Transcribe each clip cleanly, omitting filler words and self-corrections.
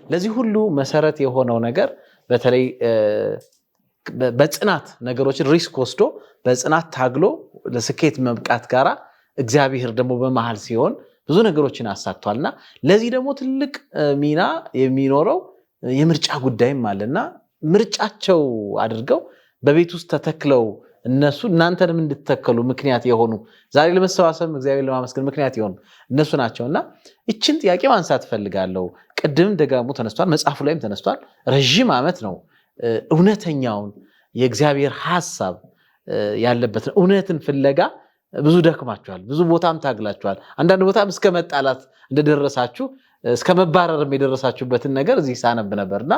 ለዚህ ሁሉ መሰረት የሆነው ነገር በተለይ በጽናት ነገሮችን ሪስክ ወስዶ በጽናት ታግሎ ለስኬት መብቃት ጋራ እግዚአብሔር ደግሞ በመሃል ሲሆን ብዙ ነገሮችን አሳክቷልና ለዚህ ደግሞ ትልቅ ሚና የሚኖረው የምርጫ ጉዳይም አለና ምርጫቸው አድርገው በቤት ውስጥ ተተክለው እነሱ እናንተንም እንድትተከሉ ምክንያት የሆኑ ዛሬ ለመሰባሰብ እግዚአብሔር ለማመስገን ምክንያት የሆኑ እነሱ ናቸውና እቺን ጥያቄ ማንሳት ፈልጋለሁ። ቅድም ደጋግሞ ተነስቷል፣ መጽሐፉ ላይም ተነስቷል። ረጅም ዓመት ነው እውነተኛውን የእግዚአብሔር ሐሳብ ያለበትን እውነትን ፍለጋ ብዙ ደክማችኋል፣ ብዙ ቦታም ታግላችኋል። አንዳንድ ቦታም እስከ መጣላት እንደደረሳችሁ እስከ መባረርም የደረሳችሁበትን ነገር እዚህ ሳነብ ነበርና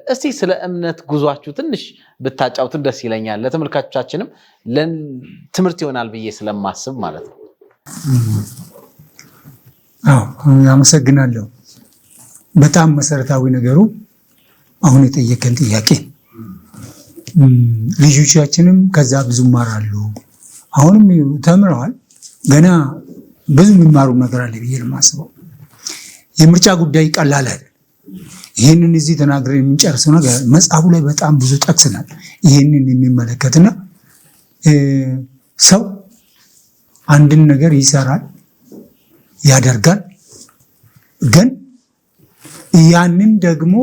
እስቲ ስለ እምነት ጉዟችሁ ትንሽ ብታጫውቱን ደስ ይለኛል። ለተመልካቾቻችንም ለትምህርት ይሆናል ብዬ ስለማስብ ማለት ነው። አመሰግናለሁ። በጣም መሰረታዊ ነገሩ አሁን የጠየቀን ጥያቄ ልጆቻችንም ከዛ ብዙ ይማራሉ። አሁንም ተምረዋል፣ ገና ብዙ የሚማሩ ነገር አለ ብዬ የማስበው። የምርጫ ጉዳይ ቀላል አይደል። ይሄንን እዚህ ተናግረን የምንጨርሰው ነገር መጽሐፉ ላይ በጣም ብዙ ጠቅሰናል። ይሄንን የሚመለከትና ሰው አንድን ነገር ይሰራል፣ ያደርጋል፣ ግን ያንን ደግሞ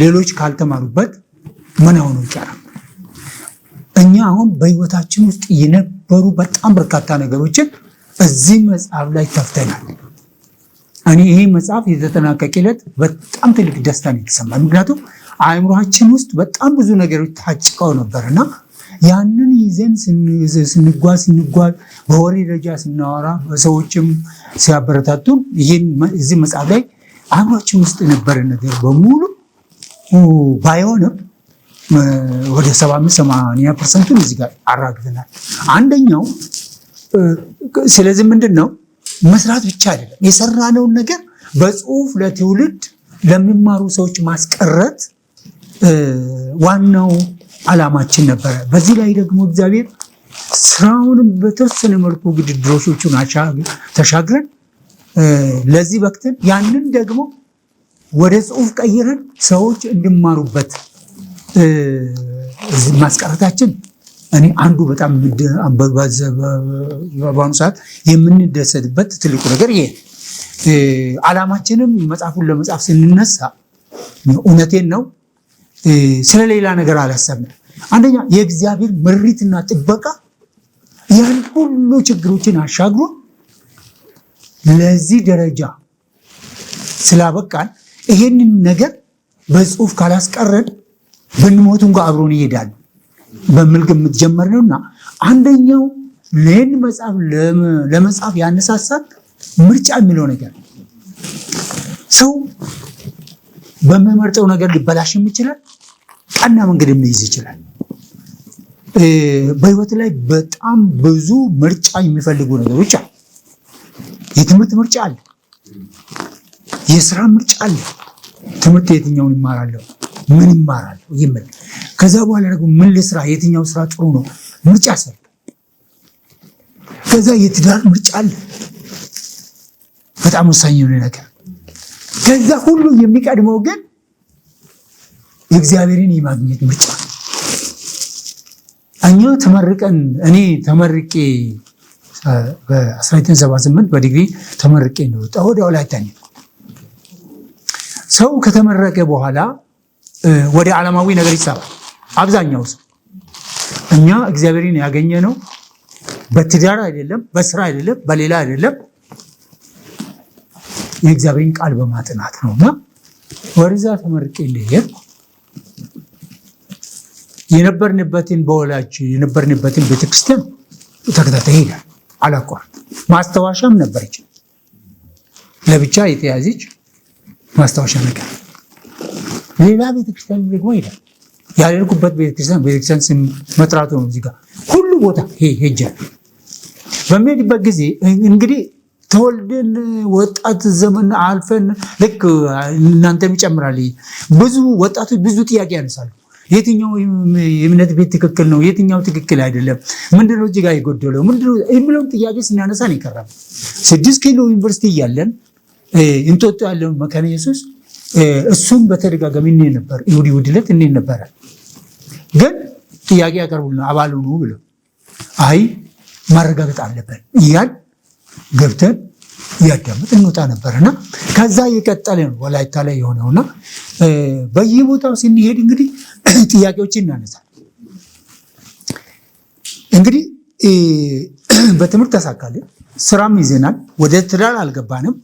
ሌሎች ካልተማሩበት ምናውን ይቀራል። እኛ አሁን በህይወታችን ውስጥ የነበሩ በጣም በርካታ ነገሮችን እዚህ መጽሐፍ ላይ ተፍተናል። እኔ ይሄ መጽሐፍ የተጠናቀቀለት በጣም ትልቅ ደስታ ነው የተሰማኝ። ምክንያቱም አእምሮአችን ውስጥ በጣም ብዙ ነገሮች ታጭቀው ነበርና ያንን ይዘን ስንጓዝ በወሬ ደረጃ ስናወራ በሰዎችም ሲያበረታቱን ይሄን እዚህ መጽሐፍ ላይ አእምሮአችን ውስጥ የነበረ ነገር በሙሉ ባይሆንም ወደ 75-80% እዚህ ጋር አራግፈናል። አንደኛው ስለዚህ ምንድነው መስራት ብቻ አይደለም፣ የሰራነውን ነገር በጽሁፍ ለትውልድ ለሚማሩ ሰዎች ማስቀረት ዋናው ዓላማችን ነበረ። በዚህ ላይ ደግሞ እግዚአብሔር ስራውንም በተወሰነ መልኩ ግድድሮቹን ተሻግረን ለዚህ በክተን ያንን ደግሞ ወደ ጽሁፍ ቀይረን ሰዎች እንዲማሩበት ማስቀረታችን እኔ አንዱ በጣም በአሁኑ ሰዓት የምንደሰትበት ትልቁ ነገር ይሄ። ዓላማችንም መጽሐፉን ለመጻፍ ስንነሳ እውነቴን ነው ስለሌላ ነገር አላሰብንም። አንደኛ የእግዚአብሔር ምሪትና ጥበቃ ያን ሁሉ ችግሮችን አሻግሮ ለዚህ ደረጃ ስላበቃን ይሄንን ነገር በጽሁፍ ካላስቀረን ብንሞቱን ጋር አብሮን ይሄዳል በሚል ግምት ጀመርነውና አንደኛው ለይህን መጽሐፍ ለመጻፍ ያነሳሳት ምርጫ የሚለው ነገር ሰው በሚመርጠው ነገር ሊበላሽም ይችላል፣ ቀና መንገድም ሊይዝ ይችላል። በህይወት ላይ በጣም ብዙ ምርጫ የሚፈልጉ ነገሮች አሉ። የትምህርት ምርጫ አለ፣ የስራ ምርጫ አለ። ትምህርት የትኛውን ይማራለሁ፣ ምን ይማራለሁ የሚል ከዛ በኋላ ደግሞ ምን ልስራ፣ የትኛው ስራ ጥሩ ነው ምርጫ ሰር። ከዛ የትዳር ምርጫ አለ፣ በጣም ወሳኝ የሆነ ነገር። ከዛ ሁሉ የሚቀድመው ግን የእግዚአብሔርን የማግኘት ምርጫ። እኛ እኔ ተመርቄ በ1978 በዲግሪ ተመርቄ ነው ወዲያው ላይ ታኝ። ሰው ከተመረቀ በኋላ ወደ ዓለማዊ ነገር ይሳባል አብዛኛው ሰው። እኛ እግዚአብሔርን ያገኘነው በትዳር አይደለም፣ በስራ አይደለም፣ በሌላ አይደለም፣ የእግዚአብሔርን ቃል በማጥናት ነውና ወደዛ ተመርቄ እንደሄድኩ የነበርንበትን ቤተክርስቲያን ተከታታይ ሄዳል አላቋርጥ። ማስታወሻም ነበረች ለብቻ የተያዘች ማስታወሻ ነገር። ሌላ ቤተክርስቲያን ደግሞ ሄዳል። ያለንኩበት ቤተክርስቲያን ስም መጥራቱ ነው። እዚህ ጋር ሁሉ ቦታ ሄጃለሁ። በሚሄድበት ጊዜ እንግዲህ ተወልደን ወጣት ዘመን አልፈን ልክ እናንተም ይጨምራል። ብዙ ወጣቶች ብዙ ጥያቄ ያነሳሉ። የትኛው የእምነት ቤት ትክክል ነው? የትኛው ትክክል አይደለም? ምንድነው እዚህ ጋር የጎደለው? ምንድነው የሚለውን ጥያቄ ስናነሳ ነው የከረም። 6 ኪሎ ዩኒቨርሲቲ እያለን እንጦጦ ያለውን መካነ ኢየሱስ እሱም በተደጋጋሚ እኔ ነበር ይሁዲ ዕለት እኔ ነበር። ግን ጥያቄ ያቀርቡልና አባል ሁኑ ብለው አይ ማረጋገጥ አለብን እያል ገብተን እያዳመጥ እንወጣ ነበርና ከዛ የቀጠለ ነው ወላይታ ላይ የሆነውና በየቦታው ስንሄድ እንግዲህ ጥያቄዎችን እናነሳለን። እንግዲህ በትምህርት ተሳካልን፣ ስራም ይዘናል፣ ወደ ትዳር አልገባንም።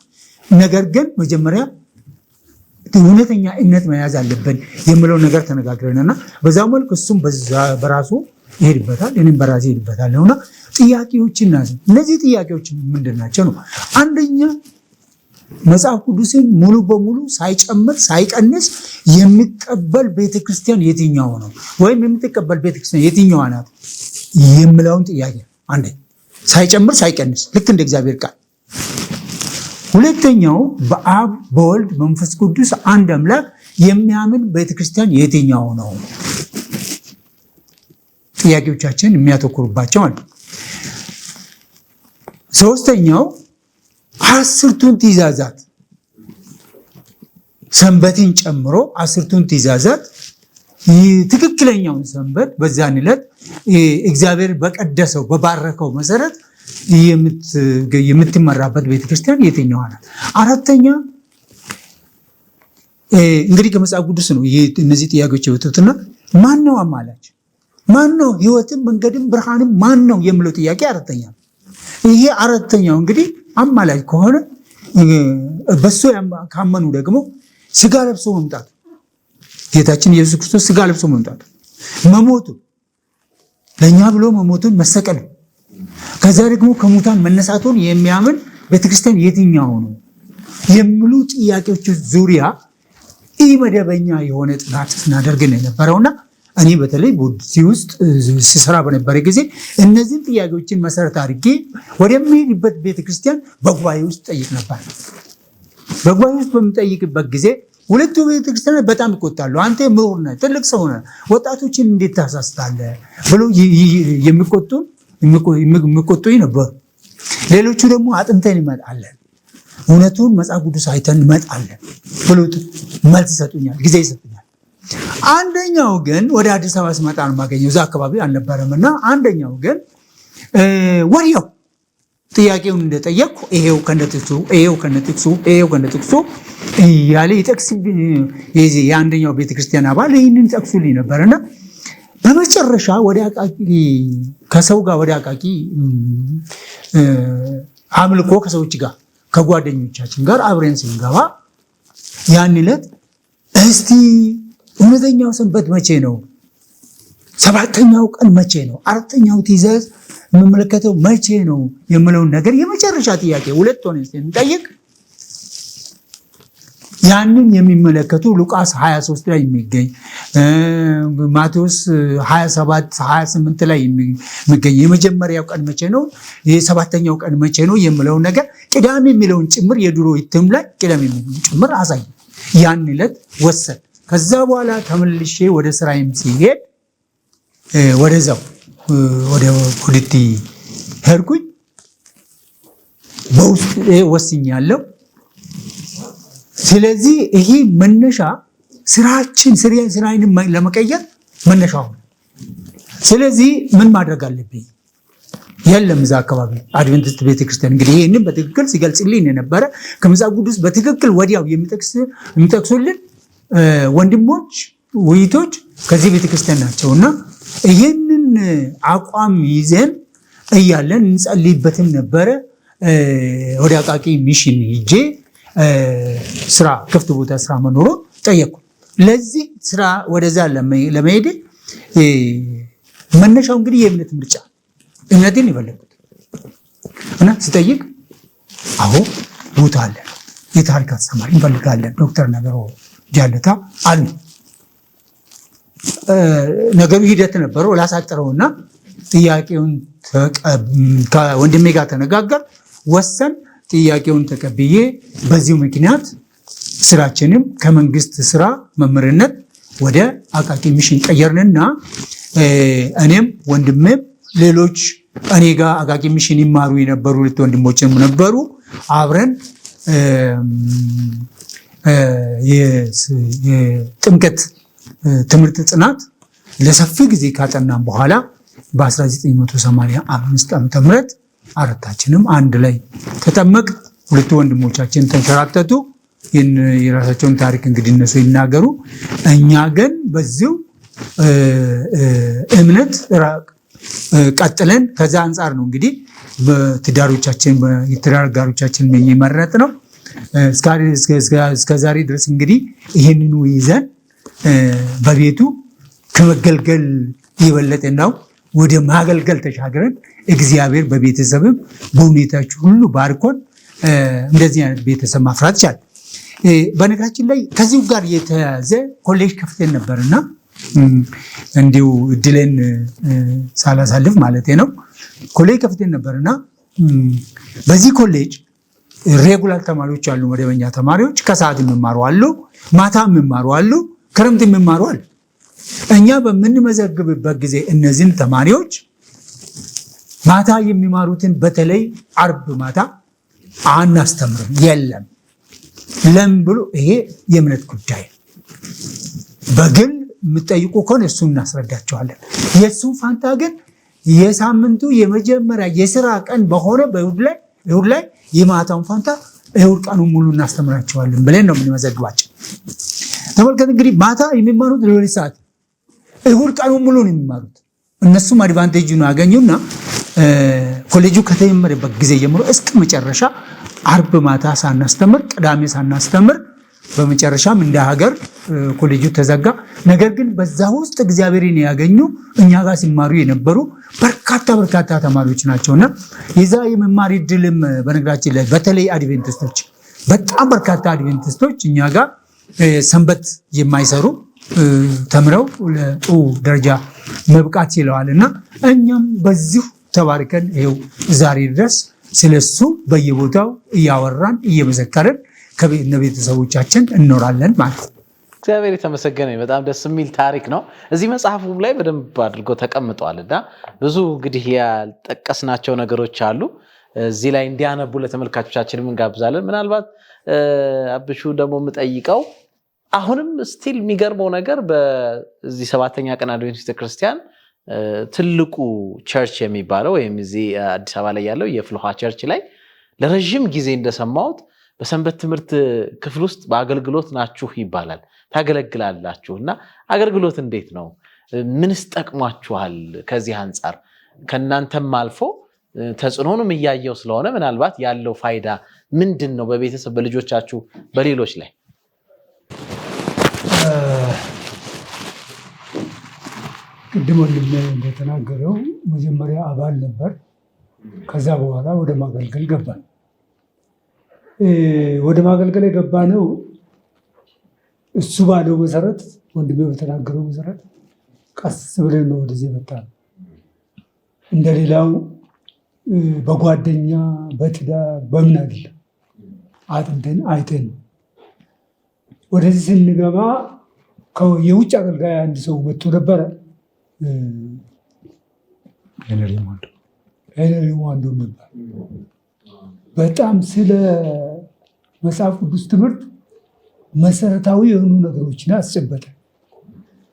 ነገር ግን መጀመሪያ እውነተኛ እምነት መያዝ አለብን የምለው ነገር ተነጋግረንና በዛው መልክ እሱም በራሱ ይሄድበታል፣ እኔም በራሴ ይሄድበታለሁና ጥያቄዎችን ናቸው። እነዚህ ጥያቄዎች ምንድናቸው ነው? አንደኛ መጽሐፍ ቅዱስን ሙሉ በሙሉ ሳይጨምር ሳይቀንስ የሚቀበል ቤተክርስቲያን የትኛው ነው? ወይም የምትቀበል ቤተክርስቲያን የትኛዋ ናት የምለውን ጥያቄ አንደኛ ሳይጨምር ሳይቀንስ ልክ እንደ እግዚአብሔር ቃል። ሁለተኛው በአብ በወልድ መንፈስ ቅዱስ አንድ አምላክ የሚያምን ቤተክርስቲያን የትኛው ነው? ጥያቄዎቻችን የሚያተኩሩባቸው አሉ። ሶስተኛው 10ቱን ትእዛዛት ሰንበትን ጨምሮ 10ቱን ትእዛዛት ትክክለኛውን ሰንበት በዛን ዕለት እግዚአብሔር በቀደሰው በባረከው መሰረት የምትመራበት ቤተክርስቲያን የትኛዋ ናት? አራተኛ እንግዲህ ከመጽሐፍ ቅዱስ ነው እነዚህ ጥያቄዎች የወጡትና ማን ነው አማላጅ? ማን ነው ህይወትም መንገድም ብርሃንም ማን ነው የሚለው ጥያቄ አራተኛ ነው። ይሄ አራተኛው እንግዲህ አማላጅ ከሆነ በሱ ካመኑ ደግሞ ስጋ ለብሶ መምጣቱ ጌታችን ኢየሱስ ክርስቶስ ስጋ ለብሶ መምጣቱ መሞቱ ለኛ ብሎ መሞቱን መሰቀሉ ከዛ ደግሞ ከሙታን መነሳቱን የሚያምን ቤተክርስቲያን የትኛው ነው የሚሉ ጥያቄዎች ዙሪያ ኢመደበኛ የሆነ ጥናት ስናደርግ ነው የነበረውና እኔ በተለይ ቦዲ ውስጥ ሲሰራ በነበረ ጊዜ እነዚህን ጥያቄዎችን መሰረት አድርጌ ወደሚሄድበት ቤተክርስቲያን በጉባኤ ውስጥ ጠይቅ ነበር። በጉባኤ ውስጥ በምጠይቅበት ጊዜ ሁለቱ ቤተክርስቲያን በጣም ይቆጣሉ። አንተ ምሁር ነህ፣ ትልቅ ሰው ነህ፣ ወጣቶችን እንዴት ታሳስታለህ ብሎ የሚቆጡኝ ነበሩ። ሌሎቹ ደግሞ አጥንተን እንመጣለን፣ እውነቱን መጽሐፍ ቅዱስ አይተን እንመጣለን ብሎ መልስ ይሰጡኛል፣ ጊዜ ይሰጡኛል። አንደኛው ግን ወደ አዲስ አበባ ስመጣ ነው የማገኘው፣ እዛ አካባቢ አልነበረምና አንደኛው ግን ወዲያው ጥያቄውን እንደጠየቅኩ ይሄው ከነጥቅሱ እያለ ይጠቅስ የአንደኛው ቤተክርስቲያን አባል ይህንን ጠቅሱልኝ ነበርና በመጨረሻ ወደ አቃቂ ከሰው ጋር ወደ አቃቂ አምልኮ ከሰዎች ጋር ከጓደኞቻችን ጋር አብረን ስንገባ ያን ዕለት እስቲ እውነተኛው ሰንበት መቼ ነው? 7ኛው ቀን መቼ ነው? 4ኛው ትእዛዝ የምመለከተው መቼ ነው የምለውን ነገር የመጨረሻ ጥያቄ ሁለት ሆነ እንጠይቅ። ያንን የሚመለከቱ ሉቃስ 23 ላይ የሚገኝ ማቴዎስ 27 28 ላይ የሚገኝ የመጀመሪያው ቀን መቼ ነው፣ የ7ኛው ቀን መቼ ነው የምለውን ነገር ቅዳሜ የሚለውን ጭምር የድሮ ይትም ላይ ቅዳሜ የሚለውን ጭምር አሳይ። ያን ዕለት ወሰድ። ከዛ በኋላ ተመልሼ ወደ ስራዬም ሲሄድ ወደዛው ወደ ፖለቲ ሄድኩኝ። በውስጥ ወስኛለሁ። ስለዚህ ይሄ መነሻ ስራዬን ለመቀየር መነሻው። ስለዚህ ምን ማድረግ አለብኝ? የለም እዛ አካባቢ አድቬንቲስት ቤተክርስቲያን እንግዲህ ይህንን በትክክል ሲገልጽልኝ የነበረ ከመጽሐፍ ቅዱስ በትክክል ወዲያው የሚጠቅሱልን ወንድሞች ውይይቶች ከዚህ ቤተክርስቲያን ናቸውና ይህንን አቋም ይዘን እያለን እንጸልይበትም ነበረ። ወደ አቃቂ ሚሽን ሂጄ ስራ ክፍት ቦታ ስራ መኖሩ ጠየቅኩ። ለዚህ ስራ ወደዛ ለመሄድ መነሻው እንግዲህ የእምነት ምርጫ እምነትን የፈለጉት እና ሲጠይቅ አሁ ቦታ አለ የታሪክ አስተማሪ እንፈልጋለን ዶክተር ነገሮ ጃለታ አሉ። ነገሩ ሂደት ነበረው ላሳጥረውና ጥያቄውን ከወንድሜ ጋር ተነጋገር ወሰን ጥያቄውን ተቀብዬ በዚሁ ምክንያት ስራችንም ከመንግስት ስራ መምህርነት ወደ አቃቂ ሚሽን ቀየርንና እኔም ወንድሜም ሌሎች እኔ ጋር አቃቂ ሚሽን ይማሩ የነበሩ ሁለት ወንድሞችም ነበሩ። አብረን የጥምቀት ትምህርት ጥናት ለሰፊ ጊዜ ካጠናን በኋላ በ1985 ዓ.ም አራታችንም አንድ ላይ ተጠመቅ። ሁለቱ ወንድሞቻችን ተንሸራተቱ። የራሳቸውን ታሪክ እንግዲህ እነሱ ይናገሩ። እኛ ግን በዚሁ እምነት ቀጥለን ከዛ አንጻር ነው እንግዲህ የትዳር አጋሮቻችን የመረጥ ነው። እስከዛሬ ድረስ እንግዲህ ይህንኑ ይዘን በቤቱ ከመገልገል የበለጠ ነው ወደ ማገልገል ተሻግረን እግዚአብሔር በቤተሰብም በሁኔታችሁ ሁሉ ባርኮን እንደዚህ አይነት ቤተሰብ ማፍራት ይቻላል። በነገራችን ላይ ከዚሁ ጋር የተያዘ ኮሌጅ ከፍተን ነበርና እንዲሁ እድልን ሳላሳልፍ ማለት ነው ኮሌጅ ከፍተን ነበርና በዚህ ኮሌጅ ሬጉላር ተማሪዎች አሉ፣ መደበኛ ተማሪዎች ከሰዓት የሚማሩ አሉ፣ ማታ የሚማሩ አሉ፣ ክረምት የሚማሩ አሉ። እኛ በምንመዘግብበት ጊዜ እነዚህን ተማሪዎች ማታ የሚማሩትን በተለይ አርብ ማታ አናስተምርም የለም። ለምን ብሎ ይሄ የእምነት ጉዳይ በግል የምጠይቁ ከሆነ እሱን እናስረዳቸዋለን። የእሱን ፋንታ ግን የሳምንቱ የመጀመሪያ የስራ ቀን በሆነ በእሁድ ላይ የማታውን ፋንታ እሁድ ቀኑን ሙሉ እናስተምራቸዋለን ብለን ነው የምንመዘግባቸው። ተመልከት እንግዲህ ማታ የሚማሩት ለ2 ሰዓት እሁድ ቀኑን ሙሉ ነው የሚማሩት። እነሱም አድቫንቴጅ ነው ያገኙና ኮሌጁ ከተጀመረበት ጊዜ ጀምሮ እስከ መጨረሻ አርብ ማታ ሳናስተምር ቅዳሜ ሳናስተምር በመጨረሻም እንደ ሀገር ኮሌጁ ተዘጋ። ነገር ግን በዛ ውስጥ እግዚአብሔርን ያገኙ እኛ ጋር ሲማሩ የነበሩ በርካታ ተማሪዎች ናቸውና የዛ የመማር ዕድልም በነገራችን ላይ በተለይ አድቬንቲስቶች በጣም በርካታ አድቬንቲስቶች እኛ ጋር ሰንበት የማይሰሩ ተምረው ለጥሩ ደረጃ መብቃት ችለዋልና እኛም በዚሁ ተባርከን ይኸው ዛሬ ድረስ ስለሱ በየቦታው እያወራን እየመዘከርን ከቤተሰቦቻችን እንኖራለን ማለት ነው። እግዚአብሔር የተመሰገነ። በጣም ደስ የሚል ታሪክ ነው። እዚህ መጽሐፉም ላይ በደንብ አድርጎ ተቀምጧልና ብዙ እንግዲህ ያልጠቀስናቸው ነገሮች አሉ። እዚህ ላይ እንዲያነቡ ለተመልካቾቻችንም እንጋብዛለን። ምናልባት አብሹ ደግሞ የምጠይቀው አሁንም ስቲል የሚገርመው ነገር በዚህ 7ኛ ቀን አድቬንቲስት ክርስቲያን ትልቁ ቸርች የሚባለው ወይም እዚህ አዲስ አበባ ላይ ያለው የፍልውሃ ቸርች ላይ ለረጅም ጊዜ እንደሰማሁት በሰንበት ትምህርት ክፍል ውስጥ በአገልግሎት ናችሁ ይባላል፣ ታገለግላላችሁ። እና አገልግሎት እንዴት ነው? ምንስ ጠቅሟችኋል? ከዚህ አንጻር ከእናንተም አልፎ ተጽዕኖንም እያየው ስለሆነ ምናልባት ያለው ፋይዳ ምንድን ነው? በቤተሰብ በልጆቻችሁ በሌሎች ላይ ቅድም ወንድሜ እንደተናገረው መጀመሪያ አባል ነበር። ከዛ በኋላ ወደ ማገልገል ገባን። ወደ ማገልገል የገባ ነው እሱ ባለው መሰረት፣ ወንድሜ በተናገረው መሰረት ቀስ ብለን ነው ወደዚህ የመጣነው። እንደሌላው በጓደኛ በትዳር በምን አይደለም፣ አጥንተን አይተን ነው። ወደዚህ ስንገባ የውጭ አገልጋይ አንድ ሰው መጥቶ ነበረ። ሄነሪ ዋንዶ የሚባል በጣም ስለ መጽሐፍ ቅዱስ ትምህርት መሰረታዊ የሆኑ ነገሮችን አስጨበጠ።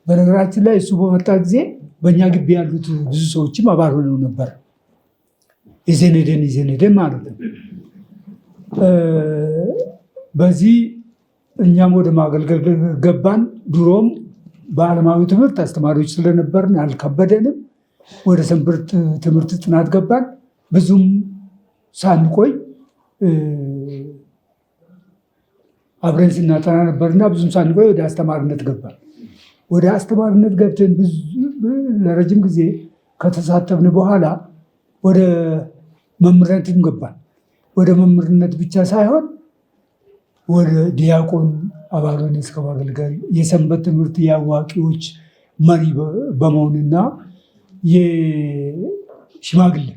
በነገራችን ላይ እሱ በመጣ ጊዜ በእኛ ግቢ ያሉት ብዙ ሰዎችም አባል ሆነው ነበር። ይዘን ማለት ነው። በዚህ እኛም ወደ ማገልገል ገባን። ድሮም በዓለማዊ ትምህርት አስተማሪዎች ስለነበርን አልከበደንም። ወደ ሰንበት ትምህርት ጥናት ገባን። ብዙም ሳንቆይ አብረን ስናጠና ነበርና ብዙም ሳንቆይ ወደ አስተማሪነት ገባን። ወደ አስተማሪነት ገብተን ለረጅም ጊዜ ከተሳተፍን በኋላ ወደ መምህርነትም ገባን። ወደ መምህርነት ብቻ ሳይሆን ወደ ዲያቆን አባሎን እስከ ማገልገል የሰንበት ትምህርት የአዋቂዎች መሪ በመሆንና የሽማግሌ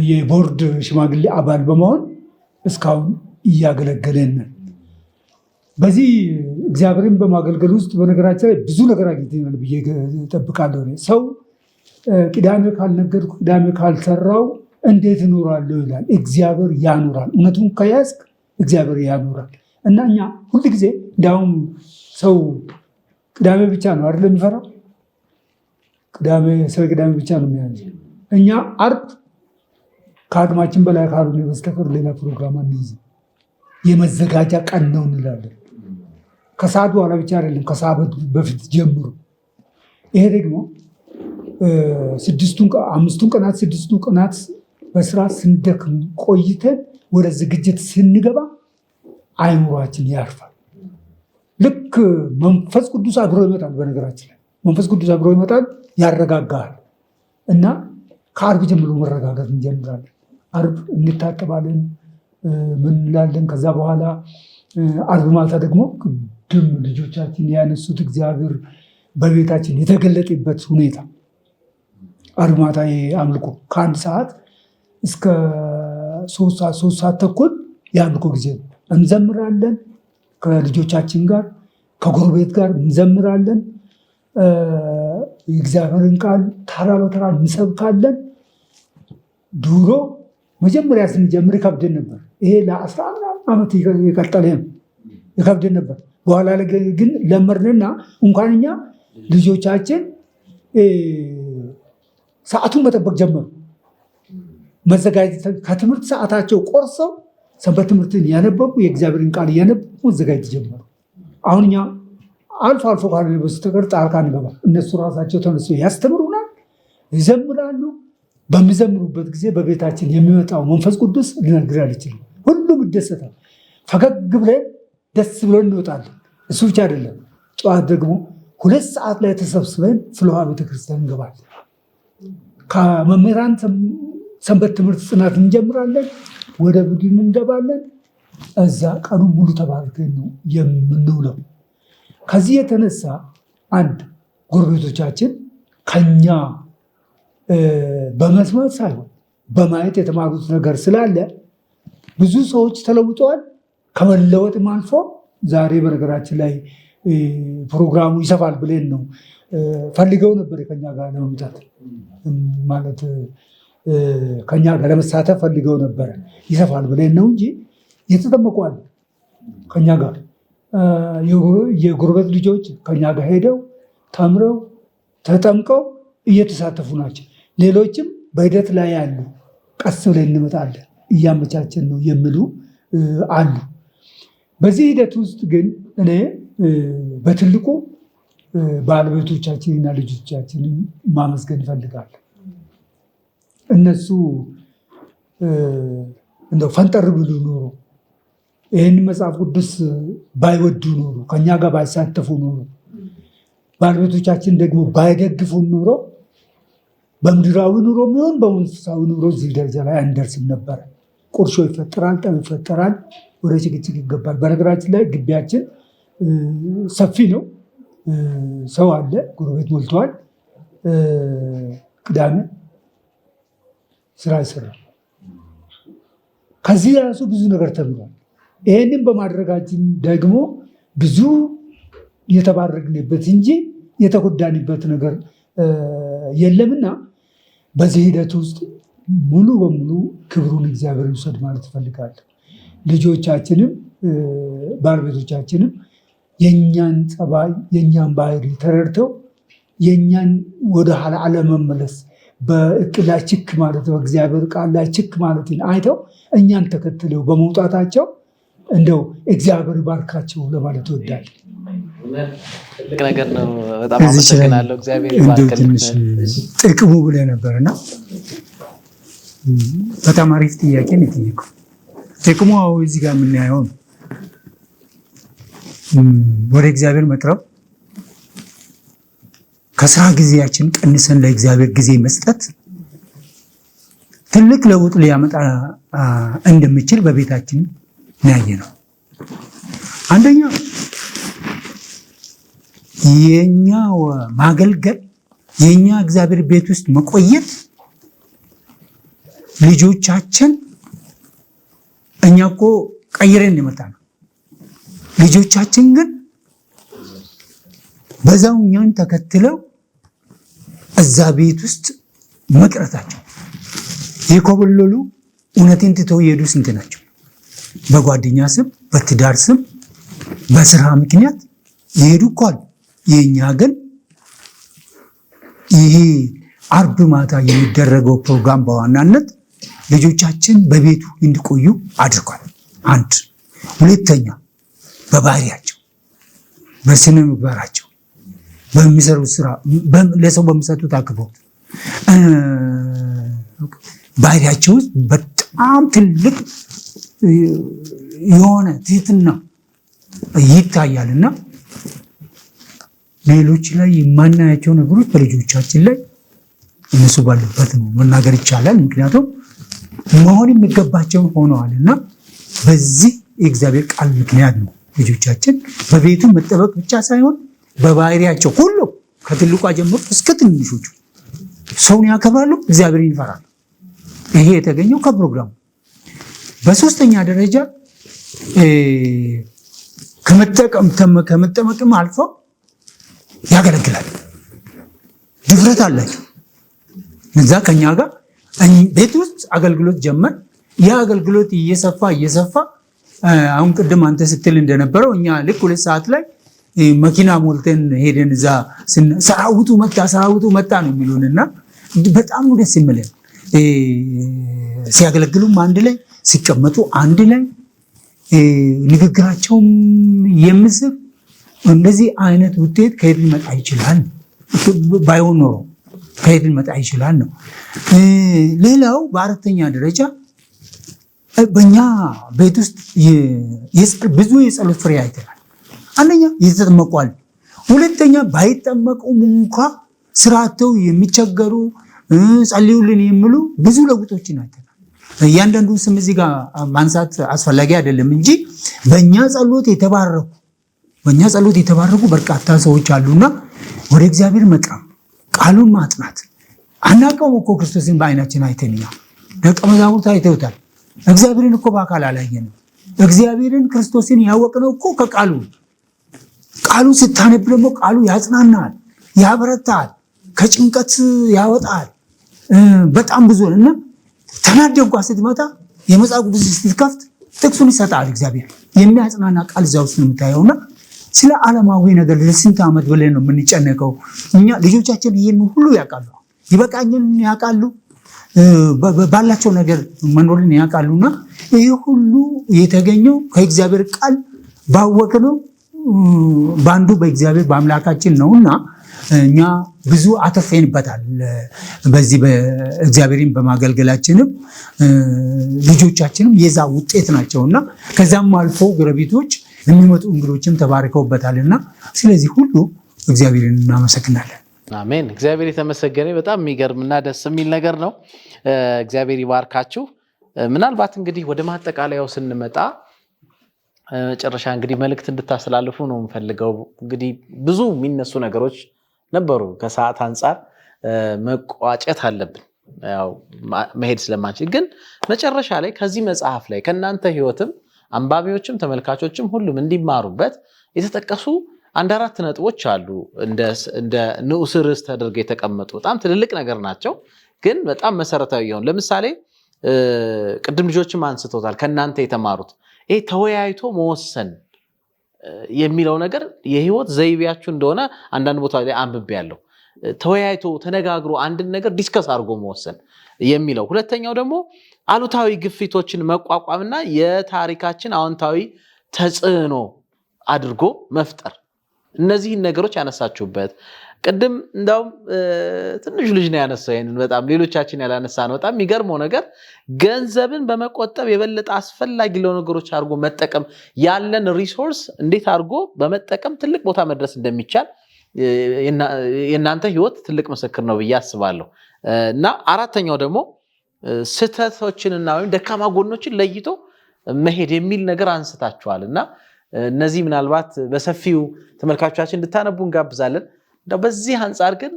የቦርድ ሽማግሌ አባል በመሆን እስካሁን እያገለገለን። በዚህ እግዚአብሔርን በማገልገል ውስጥ በነገራችን ላይ ብዙ ነገር አግኝተናል ብዬ እጠብቃለሁ። ሰው ቅዳሜ ካልነገርኩ ቅዳሜ ካልሰራው እንዴት እኖራለሁ ይላል። እግዚአብሔር ያኖራል። እውነቱን ከያዝክ እግዚአብሔር ያኖራል። እና እኛ ሁል ጊዜ እንዲያውም ሰው ቅዳሜ ብቻ ነው አይደል የሚፈራው? ስለ ቅዳሜ ብቻ ነው የሚያዝ። እኛ ዓርብ ከአቅማችን በላይ ካልሆነ በስተቀር ሌላ ፕሮግራም አንይዝም። የመዘጋጃ ቀን ነው እንላለን። ከሰዓት በኋላ ብቻ አይደለም፣ ከሰዓት በፊት ጀምሮ። ይሄ ደግሞ 6 ቀናት በስራ ስንደክም ቆይተን ወደ ዝግጅት ስንገባ አይምሯችን ያርፋል። ልክ መንፈስ ቅዱስ አብሮ ይመጣል። በነገራችን ላይ መንፈስ ቅዱስ አብሮ ይመጣል፣ ያረጋጋል። እና ከዓርብ ጀምሮ መረጋጋት እንጀምራለን። ዓርብ እንታጠባለን፣ ምን እንላለን። ከዛ በኋላ ዓርብ ማታ ደግሞ ቅድም ልጆቻችን ያነሱት እግዚአብሔር በቤታችን የተገለጠበት ሁኔታ ዓርብ ማታ አምልኮ ከ1 ሰዓት እስከ 3 ሰዓት ተኩል የአምልኮ ጊዜ ነው። እንዘምራለን፣ ከልጆቻችን ጋር ከጎረቤት ጋር እንዘምራለን። የእግዚአብሔርን ቃል ተራ በተራ እንሰብካለን። ድሮ መጀመሪያ ስንጀምር ይከብደን ነበር። ይሄ ለ11 ዓመት የቀጠለ ይከብደን ነበር። በኋላ ግን ለመድንና እንኳን እኛ ልጆቻችን ሰዓቱን መጠበቅ ጀመሩ። መዘጋጀት ከትምህርት ሰዓታቸው ቆርሰው ሰንበት ትምህርትን ያነበቡ የእግዚአብሔርን ቃል እያነበቡ መዘጋጀት ጀመሩ። አሁን እኛ አልፎ አልፎ ካልሆነ በስተቀር ጣልቃ አንገባ። እነሱ ራሳቸው ተነስተው ያስተምሩናል፣ ይዘምራሉ። በሚዘምሩበት ጊዜ በቤታችን የሚመጣው መንፈስ ቅዱስ ሊነግረን አልችልም። ሁሉም ይደሰታል። ፈገግ ብለን ደስ ብለን እንወጣለን። እሱ ብቻ አይደለም፣ ጠዋት ደግሞ 2 ሰዓት ላይ ተሰብስበን ፍልውሃ ቤተክርስቲያን እንገባለን። ከመምህራን ሰንበት ትምህርት ጽናት እንጀምራለን። ወደ ቡድን እንገባለን። እዛ ቀኑ ሙሉ ተባርከን ነው የምንውለው። ከዚህ የተነሳ አንድ ጎረቤቶቻችን ከኛ በመስማት ሳይሆን በማየት የተማሩት ነገር ስላለ ብዙ ሰዎች ተለውጠዋል። ከመለወጥም አልፎ ዛሬ በነገራችን ላይ ፕሮግራሙ ይሰፋል ብለን ነው ፈልገው ነበር ከኛ ጋር ለመምጣት ማለት ከኛ ጋር ለመሳተፍ ፈልገው ነበር። ይሰፋል ብለን ነው እንጂ የተጠመቋል። ከኛ ጋር የጉርበት ልጆች ከኛ ጋር ሄደው ተምረው ተጠምቀው እየተሳተፉ ናቸው። ሌሎችም በሂደት ላይ ያሉ ቀስ ብለን እንመጣለን እያመቻቸን ነው የሚሉ አሉ። በዚህ ሂደት ውስጥ ግን እኔ በትልቁ ባለቤቶቻችንና ልጆቻችንን ማመስገን እፈልጋለሁ። እነሱ እንደው ፈንጠር ብሉ ኖሮ ይህን መጽሐፍ ቅዱስ ባይወዱ ኖሮ ከኛ ጋር ባይሳተፉ ኖሮ ባለቤቶቻችን ደግሞ ባይደግፉ ኖሮ በምድራዊ ኑሮ የሚሆን በመንፈሳዊ ኑሮ እዚህ ደረጃ ላይ አንደርስም ነበር። ቁርሾ ይፈጠራል፣ ጠብ ይፈጠራል፣ ወደ ጭቅጭቅ ይገባል። በነገራችን ላይ ግቢያችን ሰፊ ነው። ሰው አለ፣ ጎረቤት ሞልተዋል። ቅዳሜ ስራ ይሰራል። ከዚህ ራሱ ብዙ ነገር ተብሏል። ይህንን በማድረጋችን ደግሞ ብዙ የተባረግንበት እንጂ የተጎዳንበት ነገር የለምና በዚህ ሂደት ውስጥ ሙሉ በሙሉ ክብሩን እግዚአብሔር ይውሰድ ማለት እፈልጋለሁ። ልጆቻችንም ባለቤቶቻችንም የእኛን ጸባይ የእኛን ባህሪ ተረድተው የእኛን ወደኋላ አለመመለስ በእቅድ ላይ ችክ ማለት በእግዚአብሔር ቃል ላይ ችክ ማለት አይተው እኛን ተከትለው በመውጣታቸው እንደው እግዚአብሔር ባርካቸው ለማለት እወዳለሁ። ትልቅ ነገር ነው። በጣም አመሰግናለሁ። እግዚአብሔር ይባርክልኝ። ጥቅሙ ብለህ ነበርና በጣም አሪፍ ጥያቄ ነው የጠየቀው። ጥቅሙ እዚህ ጋር የምናየው ወደ እግዚአብሔር መቅረብ ከስራ ጊዜያችን ቀንሰን ለእግዚአብሔር ጊዜ መስጠት ትልቅ ለውጥ ሊያመጣ እንደሚችል በቤታችን ያየ ነው። አንደኛ የኛ ማገልገል የኛ እግዚአብሔር ቤት ውስጥ መቆየት ልጆቻችን እኛ እኮ ቀይረን የመጣ ነው። ልጆቻችን ግን በዛው እኛን ተከትለው እዛ ቤት ውስጥ መቅረታቸው የኮበለሉ እውነትን ትተው የሄዱ ስንት ናቸው? በጓደኛ ስም፣ በትዳር ስም፣ በስራ ምክንያት የሄዱ እኮ አሉ። የእኛ ግን ይሄ አርብ ማታ የሚደረገው ፕሮግራም በዋናነት ልጆቻችን በቤቱ እንዲቆዩ አድርጓል። አንድ ሁለተኛ በባህሪያቸው፣ በስነ ምግባራቸው፣ በሚሰሩት ስራ፣ ለሰው በሚሰጡት አክብሮት ባህሪያቸው ውስጥ በጣም ትልቅ የሆነ ትህትና ይታያልና ሌሎች ላይ የማናያቸው ነገሮች በልጆቻችን ላይ እነሱ ባሉበት ነው መናገር ይቻላል። ምክንያቱም መሆን የሚገባቸው ሆነዋል እና በዚህ የእግዚአብሔር ቃል ምክንያት ነው ልጆቻችን በቤቱ መጠበቅ ብቻ ሳይሆን በባህሪያቸው ሁሉ ከትልቋ ጀምሮ እስከ ትንሾቹ ሰውን ያከብራሉ፣ እግዚአብሔርን ይፈራሉ። ይሄ የተገኘው ከፕሮግራሙ። በሶስተኛ ደረጃ ከመጠመቅም አልፎ ያገለግላል። ድፍረት አላቸው። እዛ ከኛ ጋር ቤት ውስጥ አገልግሎት ጀመር። ያ አገልግሎት እየሰፋ አሁን ቅድም አንተ ስትል እንደነበረው እኛ ልክ 2 ሰዓት ላይ መኪና ሞልተን ሄደን እዛ ሰራዊቱ መጣ ነው የሚሉንና በጣም ደስ የሚለን ሲያገለግሉም አንድ ላይ ሲቀመጡ አንድ ላይ ንግግራቸውም የምስብ እንደዚህ አይነት ውጤት ከየት ሊመጣ ይችላል? ባይሆን ኖሮ ከየት ሊመጣ ይችላል ነው። ሌላው በአራተኛ ደረጃ በእኛ ቤት ውስጥ ብዙ የጸሎት ፍሬ አይተናል። አንደኛ የተጠመቋል፣ ሁለተኛ ባይጠመቁም እንኳ ስራተው የሚቸገሩ ጸልዩልን የሚሉ ብዙ ለውጦችን አይተናል። እያንዳንዱን ስም እዚህ ጋር ማንሳት አስፈላጊ አይደለም እንጂ በእኛ ጸሎት የተባረኩ በርካታ ሰዎች አሉና ወደ እግዚአብሔር መቅረብ፣ ቃሉን ማጥናት። አናውቀውም እኮ ክርስቶስን በአይናችን አይተንኛ፣ ደቀ መዛሙርት አይተውታል። እግዚአብሔርን እኮ በአካል አላየንም። እግዚአብሔርን ክርስቶስን ያወቅነው እኮ ከቃሉ ስታነብ ደግሞ ቃሉ ያጽናናል፣ ያበረታል፣ ከጭንቀት ያወጣል። በጣም ብዙ እና ተናደህ እንኳ ስትመጣ የመጽሐፍ ቅዱስ ስትከፍት ጥቅሱን ይሰጣል። እግዚአብሔር የሚያጽናና ቃል እዛ ውስጥ ነው የምታየውና ስለ ዓለማዊ ነገር ለስንት ዓመት ብለን ነው የምንጨነቀው? እኛ ልጆቻችን ይህን ሁሉ ያውቃሉ፣ ይበቃኝን ያውቃሉ፣ ባላቸው ነገር መኖርን ያውቃሉና ይህ ሁሉ የተገኘው ከእግዚአብሔር ቃል ባወቅነው በአንዱ በእግዚአብሔር በአምላካችን ነውና እኛ ብዙ አተፈንበታል። በዚህ በእግዚአብሔርን በማገልገላችንም ልጆቻችንም የዛ ውጤት ናቸውና ከዛም አልፎ ጎረቤቶች የሚመጡ እንግዶችም ተባርከውበታልና ስለዚህ ሁሉ እግዚአብሔርን እናመሰግናለን። አሜን። እግዚአብሔር የተመሰገነ። በጣም የሚገርምና ደስ የሚል ነገር ነው። እግዚአብሔር ይባርካችሁ። ምናልባት እንግዲህ ወደ ማጠቃለያው ስንመጣ መጨረሻ እንግዲህ መልእክት እንድታስተላልፉ ነው የምፈልገው። እንግዲህ ብዙ የሚነሱ ነገሮች ነበሩ። ከሰዓት አንጻር መቋጨት አለብን ያው መሄድ ስለማንችል፣ ግን መጨረሻ ላይ ከዚህ መጽሐፍ ላይ ከእናንተ ህይወትም አንባቢዎችም ተመልካቾችም ሁሉም እንዲማሩበት የተጠቀሱ 1-4 ነጥቦች አሉ። እንደ ንዑስ ርዕስ ተደርገው የተቀመጡ በጣም ትልልቅ ነገር ናቸው፣ ግን በጣም መሰረታዊ ይሆን። ለምሳሌ ቅድም ልጆችም አንስተውታል ከእናንተ የተማሩት ይሄ ተወያይቶ መወሰን የሚለው ነገር የህይወት ዘይቤያችሁ እንደሆነ አንዳንድ ቦታ ላይ አንብቤያለሁ። ተወያይቶ ተነጋግሮ አንድን ነገር ዲስከስ አድርጎ መወሰን የሚለው። ሁለተኛው ደግሞ አሉታዊ ግፊቶችን መቋቋምና የታሪካችን አዎንታዊ ተጽዕኖ አድርጎ መፍጠር። እነዚህን ነገሮች ያነሳችሁበት ቅድም እንዳውም ትንሽ ልጅ ነው ያነሳው። ይሄንን በጣም ሌሎቻችን ያላነሳ ነው። በጣም የሚገርመው ነገር ገንዘብን በመቆጠብ የበለጠ አስፈላጊ ለነገሮች አድርጎ መጠቀም፣ ያለን ሪሶርስ እንዴት አድርጎ በመጠቀም ትልቅ ቦታ መድረስ እንደሚቻል የእናንተ ህይወት ትልቅ ምስክር ነው ብዬ አስባለሁ። እና አራተኛው ደግሞ ስህተቶችንና ወይም ደካማ ጎኖችን ለይቶ መሄድ የሚል ነገር አንስታችኋል እና እነዚህ ምናልባት በሰፊው ተመልካቾቻችን እንድታነቡ እንጋብዛለን። በዚህ አንጻር ግን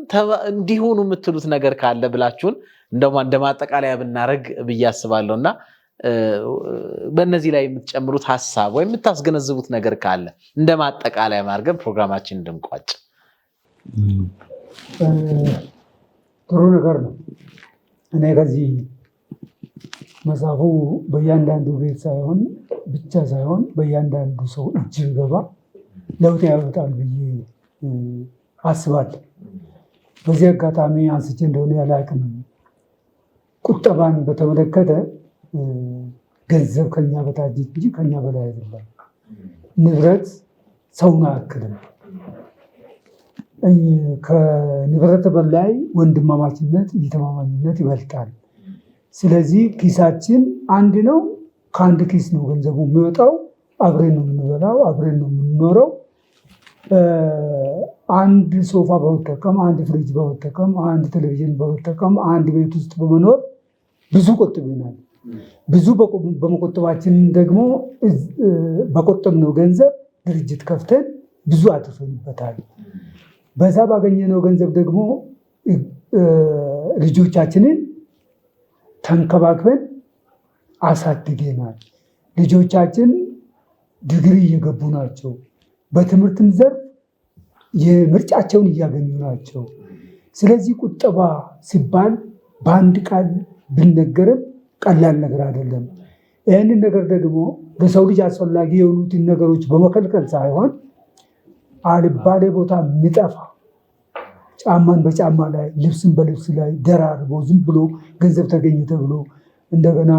እንዲሆኑ የምትሉት ነገር ካለ ብላችሁን እንደ ማጠቃለያ ብናደርግ ብዬ አስባለሁ እና በእነዚህ ላይ የምትጨምሩት ሀሳብ ወይም የምታስገነዝቡት ነገር ካለ እንደ ማጠቃለያ ማድረግ ፕሮግራማችን እንድንቋጭ። ጥሩ ነገር ነው። እኔ ከዚህ መጽሐፉ በእያንዳንዱ ቤት ብቻ ሳይሆን በእያንዳንዱ ሰው እጅ ገባ ለውጥ ያመጣል ብዬ አስባለሁ። በዚህ አጋጣሚ አንስቼ እንደሆነ ያላቅም ቁጠባን በተመለከተ ገንዘብ ከኛ በታች እንጂ ከኛ በላይ አይደለም። ንብረት ሰውን አያክልም። ከንብረት በላይ ወንድማማችነት፣ እህትማማችነት ይበልጣል። ስለዚህ ኪሳችን አንድ ነው። ከአንድ ኪስ ነው ገንዘቡ የሚወጣው። አብረን ነው የምንበላው፣ አብረን ነው የምንኖረው። አንድ ሶፋ በመጠቀም፣ አንድ ፍሪጅ በመጠቀም፣ አንድ ቴሌቪዥን በመጠቀም፣ አንድ ቤት ውስጥ በመኖር ብዙ ቆጥበናል። ብዙ በመቆጠባችን ደግሞ በቆጠብነው ገንዘብ ድርጅት ከፍተን ብዙ አትርፈንበታል። በዛ ባገኘነው ገንዘብ ደግሞ ልጆቻችንን ተንከባክበን አሳድገናል። ልጆቻችን ዲግሪ እየገቡ ናቸው። በትምህርትም ዘርፍ የምርጫቸውን እያገኙ ናቸው። ስለዚህ ቁጠባ ሲባል በአንድ ቃል ብንነገርም ቀላል ነገር አይደለም። ይህንን ነገር ደግሞ ለሰው ልጅ አስፈላጊ የሆኑትን ነገሮች በመከልከል ሳይሆን አልባሌ ቦታ የሚጠፋ ጫማን በጫማ ላይ፣ ልብስን በልብስ ላይ ደራርቦ ዝም ብሎ ገንዘብ ተገኘ ተብሎ እንደገና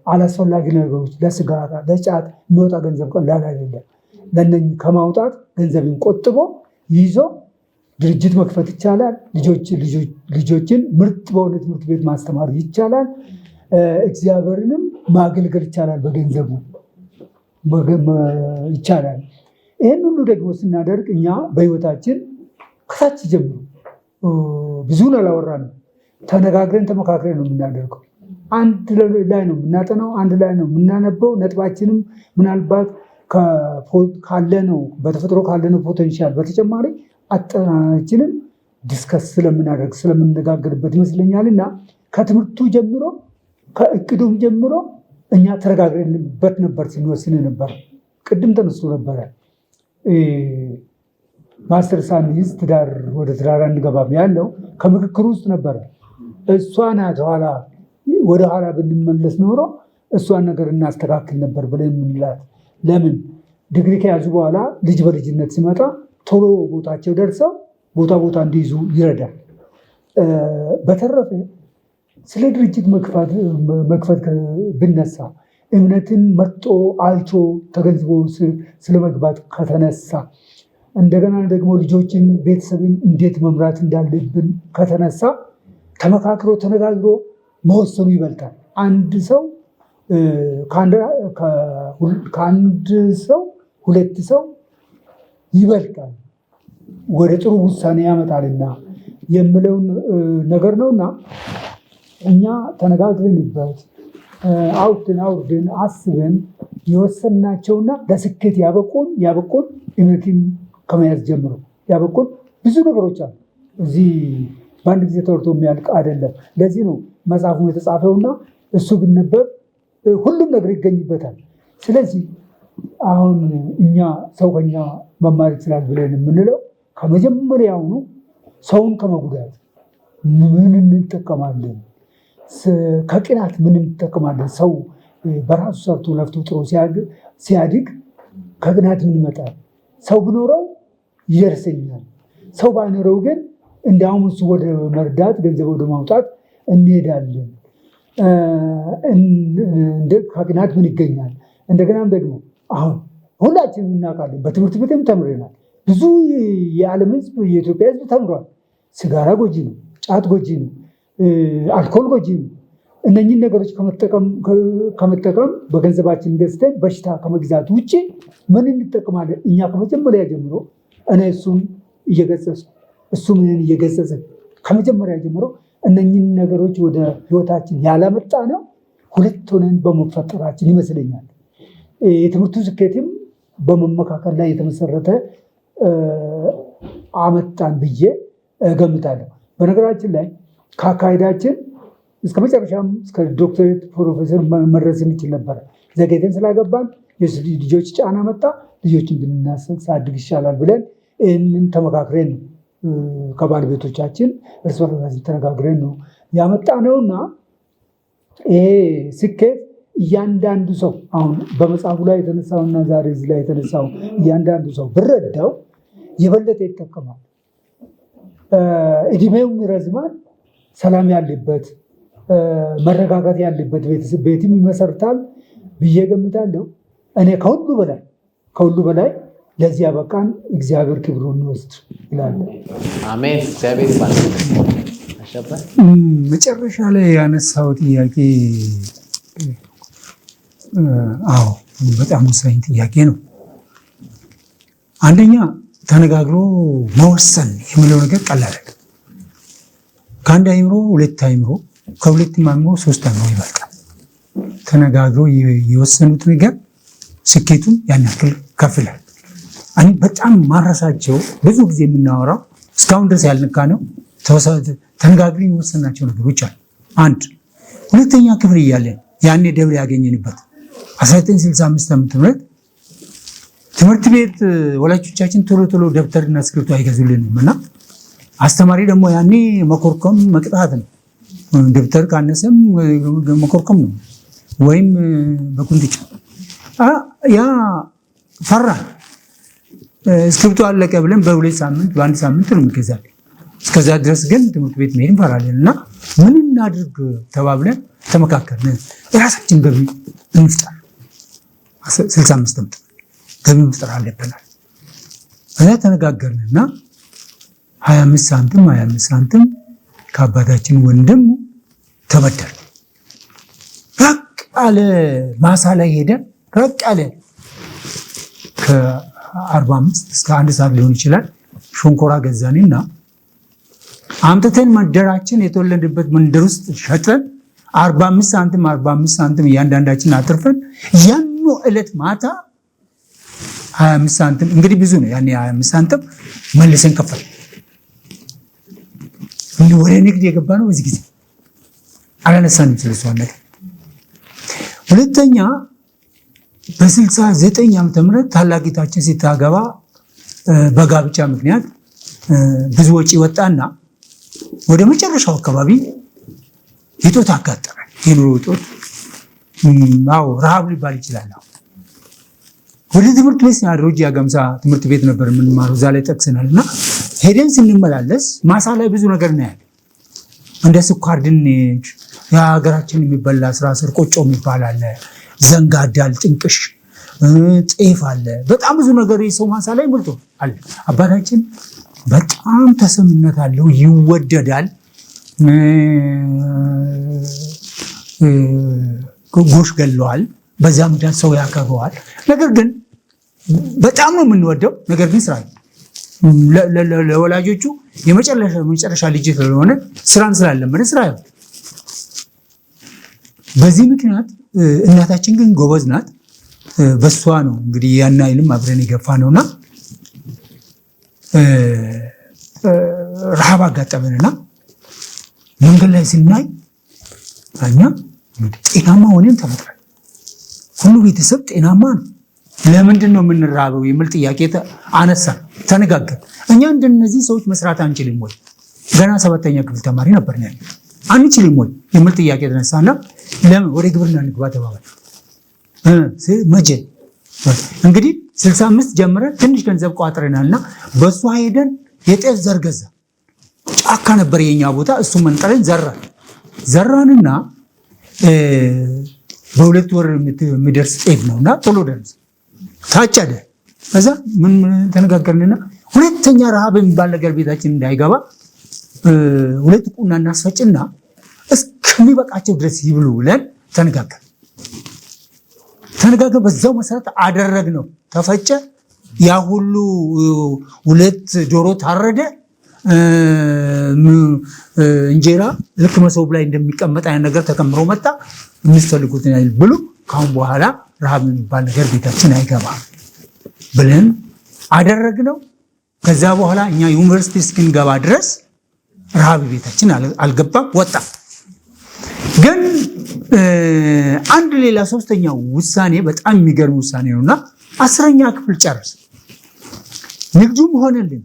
አላስፈላጊ ነገሮች ለስጋራ፣ ለጫት የሚወጣ ገንዘብ ቀላል አይደለም። ለእነኝህ ከማውጣት ገንዘብን ቆጥቦ ይዞ ድርጅት መክፈት ይቻላል። ልጆችን ምርጥ በሆነ ትምህርት ቤት ማስተማር ይቻላል። እግዚአብሔርንም ማገልገል ይቻላል። በገንዘቡ ይቻላል። ይህን ሁሉ ደግሞ ስናደርግ እኛ በህይወታችን ከታች ጀምሮ ብዙን አላወራንም። ተነጋግረን ተመካክረን ነው የምናደርገው። አንድ ላይ ነው የምናጠናው፣ አንድ ላይ ነው የምናነበው። ነጥባችንም ምናልባት ካለነው በተፈጥሮ ካለነው ፖቴንሻል በተጨማሪ አጠናናችንን ዲስከስ ስለምናደርግ ስለምንነጋገርበት ይመስለኛል። እና ከትምህርቱ ጀምሮ ከእቅዱም ጀምሮ እኛ ተነጋግረንበት ነበር ስንወስን ነበር። ቅድም ተነስቶ ነበረ ማስተር ሳንይዝ ወደ ትዳር አንገባም ያለው ከምክክር ውስጥ ነበረ። እሷ ናት ወደኋላ ብንመለስ ኖሮ እሷን ነገር እናስተካክል ነበር ብለን የምንላት። ለምን ዲግሪ ከያዙ በኋላ ልጅ በልጅነት ሲመጣ ቶሎ ቦታቸው ደርሰው ቦታ እንዲይዙ ይረዳል። በተረፈ ስለ ድርጅት መክፈት ብነሳ እምነትን መርጦ አይቶ ተገንዝቦ ስለመግባት ከተነሳ እንደገና ደግሞ ልጆችን ቤተሰብን እንዴት መምራት እንዳለብን ከተነሳ ተመካክሮ ተነጋግሮ መወሰኑ ይበልጣል። አንድ ሰው ከአንድ ሰው ሁለት ሰው ይበልጣል፣ ወደ ጥሩ ውሳኔ ያመጣልና የምለውን ነገር ነውና እኛ ተነጋግረንበት አውርደን አስበን የወሰናቸውና ለስኬት ያበቁን እምነትን ከመያዝ ጀምሮ ያበቁን ብዙ ነገሮች አሉ። እዚህ በአንድ ጊዜ ተወርቶ የሚያልቅ አይደለም። ለዚህ ነው መጽሐፉ የተጻፈውና እሱ ብነበብ ሁሉም ነገር ይገኝበታል። ስለዚህ አሁን እኛ ሰው ከኛ መማር ይችላል ብለን የምንለው ከመጀመሪያውኑ ሰውን ከመጉዳት ምን እንጠቀማለን? ከቅናት ምን እንጠቀማለን? ሰው በራሱ ሰርቶ ለፍቶ ጥሮ ሲያድግ ከቅናት ምን ይመጣል? ሰው ብኖረው ይደርሰኛል፣ ሰው ባይኖረው ግን እንዲያውም እሱ ወደ መርዳት ገንዘብ ወደ ማውጣት እንሄዳለን። ከቅናት ምን ይገኛል? እንደገናም ደግሞ አሁን ሁላችንም እናውቃለን፣ በትምህርት ቤትም ተምረናል። ብዙ የዓለም ሕዝብ የኢትዮጵያ ሕዝብ ተምሯል። ሲጋራ ጎጂ ነው፣ ጫት ጎጂ ነው፣ አልኮል ጎጂ ነው። እነኚህን ነገሮች ከመጠቀም በገንዘባችን ገዝተን በሽታ ከመግዛት ውጭ ምን እንጠቀማለን? እኛ ከመጀመሪያ ጀምሮ እኔ እሱን እየገሰጽኩ እሱም እኔን እየገሰጸ ከመጀመሪያ ጀምሮ እነኝህን ነገሮች ወደ ህይወታችን ያላመጣ ነው ሁለት ሆነን በመፈጠራችን ይመስለኛል። የትምህርቱ ስኬትም በመመካከል ላይ የተመሰረተ አመጣን ብዬ ገምታለሁ። በነገራችን ላይ ከአካሄዳችን እስከ መጨረሻም እስከ ዶክተሬት ፕሮፌሰር መድረስ እንችል ነበረ። ዘገይተን ስላገባን ልጆች ጫና መጣ። ልጆች እንድናሳድግ ይሻላል ብለን ይህንን ተመካክረን ነው ከባለቤቶቻችን እርስ በርሳችን ተነጋግረን ነው ያመጣ ነውና ይሄ ስኬት እያንዳንዱ ሰው አሁን በመጽሐፉ ላይ የተነሳውና ዛሬ እዚህ ላይ የተነሳው እያንዳንዱ ሰው ብረዳው የበለጠ ይጠቀማል። እድሜውም ይረዝማል። ሰላም ያለበት መረጋጋት ያለበት ቤትም ይመሰርታል ብዬ ገምታለሁ። እኔ ከሁሉ በላይ ለዚህ ያበቃን እግዚአብሔር ክብሩን ይወስድ ይላል። አሜን። እግዚአብሔር ይባርክ። መጨረሻ ላይ ያነሳው ጥያቄ አዎ በጣም ወሳኝ ጥያቄ ነው። አንደኛ ተነጋግሮ መወሰን የሚለው ነገር ቀላል አይደለም። ከአንድ አይምሮ ሁለት አይምሮ፣ ከሁለትም አይምሮ ሶስት አይምሮ ይበልጣል። ተነጋግሮ የወሰኑት ነገር ስኬቱን ያን ያክል ከፍ ይላል። እኔ በጣም ማረሳቸው ብዙ ጊዜ የምናወራው እስካሁን ድረስ ያልነካ ነው ተነጋግረን የወሰናቸው ነገሮች አሉ። አንድ ሁለተኛ ክፍል እያለን ያኔ ደብር ያገኘንበት 1965 ዓ.ም ትምህርት ቤት ወላጆቻችን ቶሎ ደብተርና እስክሪብቶ አይገዙልንም እና አስተማሪ ደግሞ ያኔ መኮርኮም መቅጣት ነው። ደብተር ካነሰም መኮርኮም ነው ወይም በቁንጥጫ ያ ፈራን። እስክሪብቶ አለቀ ብለን በሁለት ሳምንት በአንድ ሳምንት ነው የሚገዛል። እስከዛ ድረስ ግን ትምህርት ቤት መሄድ እንፈራለን እና ምን እናድርግ ተባብለን ተመካከርን። የራሳችን ገቢ እንፍጠር፣ 65 ዓመት ገቢ መፍጠር አለብናል። እዛ ተነጋገርንና 25 ሳንቲም ከአባታችን ወንድም ተበደር ራቅ ያለ ማሳ ላይ ሄደን ራቅ ያለ ከ45 እስከ 1 ሰዓት ሊሆን ይችላል ሾንኮራ ገዛንና አምጥተን መንደራችን የተወለድበት መንደር ውስጥ ሸጠን 45 ሳንቲም እያንዳንዳችን አትርፈን ያኑ ዕለት ማታ 25 ሳንቲም እንግዲህ ብዙ ነው። ያኔ 25 ሳንቲም መልሰን ከፈል ወደ ንግድ የገባ ነው። በዚህ ጊዜ አላነሳንም ስለሷን ነገር። ሁለተኛ በ69 ዓመተ ምህረት ታላቂታችን ሲታገባ በጋብቻ ምክንያት ብዙ ወጪ ወጣና ወደ መጨረሻው አካባቢ የጦት አጋጠመ። የኑሮ ጦት ረሃብ ሊባል ይችላል። ወደ ትምህርት ቤት ሲናድሮጅ ያገምሳ ትምህርት ቤት ነበር የምንማረው። እዛ ላይ ጠቅሰናል እና ሄደን ስንመላለስ ማሳ ላይ ብዙ ነገር እናያለን። እንደ ስኳር ድንች፣ የሀገራችን የሚበላ ስራ ስር ቆጮ የሚባል አለ፣ ዘንጋዳል፣ ጥንቅሽ፣ ጤፍ አለ። በጣም ብዙ ነገር የሰው ማሳ ላይ ሞልቶ አለ። አባታችን በጣም ተሰምነት አለው፣ ይወደዳል። ጎሽ ገለዋል። በዛ ምክንያት ሰው ያከብረዋል። ነገር ግን በጣም ነው የምንወደው። ነገር ግን ስራ ለወላጆቹ የመጨረሻ ልጅ ስለሆነ ስራን ስላለመደ ስራ ያው በዚህ ምክንያት እናታችን ግን ጎበዝ ናት። በሷ ነው እንግዲህ ያን አይልም አብረን የገፋ ነውና ረሃብ አጋጠመንና መንገድ ላይ ስናይ እኛ ጤናማ ሆነን ተፈጥረን ሁሉ ቤተሰብ ጤናማ ነው። ለምንድን ነው የምንራበው የሚል ጥያቄ አነሳ። ተነጋገር። እኛ እንደነዚህ ሰዎች መስራት አንችልም ወይ? ገና 7ኛ ክፍል ተማሪ ነበር ነው አንችልም ወይ የሚል ጥያቄ ተነሳና ለምን ወደ ግብርና እንግባ ተባባል። መቼ እንግዲህ 65 ጀምረን ትንሽ ገንዘብ ቋጥረናልና በሷ ሄደን የጤፍ ዘር ገዛ። ጫካ ነበር የኛ ቦታ። እሱ መንጠረን ዘራንና በሁለት ወር የሚደርስ ጤፍ ነውና ቶሎ ደረሰ። ታጨደ። ከዛ ምን ተነጋገርንና ሁለተኛ ረሃብ የሚባል ነገር ቤታችን እንዳይገባ 2 ቁና እናስፈጭና እስከሚበቃቸው ድረስ ይብሉ ብለን ተነጋገር። በዛው መሰረት አደረግነው። ተፈጨ። ያ ሁሉ 2 ዶሮ ታረደ፣ እንጀራ ልክ መሶብ ላይ እንደሚቀመጥ አይነት ነገር ተከምሮ መጣ። የምትፈልጉትን ያህል ብሉ፣ ካሁን በኋላ ረሃብ የሚባል ነገር ቤታችን አይገባም ብለን አደረግነው። ከዛ በኋላ እኛ ዩኒቨርሲቲ እስክንገባ ድረስ ረሃብ ቤታችን አልገባም፣ ወጣ። ግን አንድ ሌላ ሶስተኛው ውሳኔ በጣም የሚገርም ውሳኔ ነውና 10ኛ ክፍል ጨርስ፣ ንግዱም ሆነልን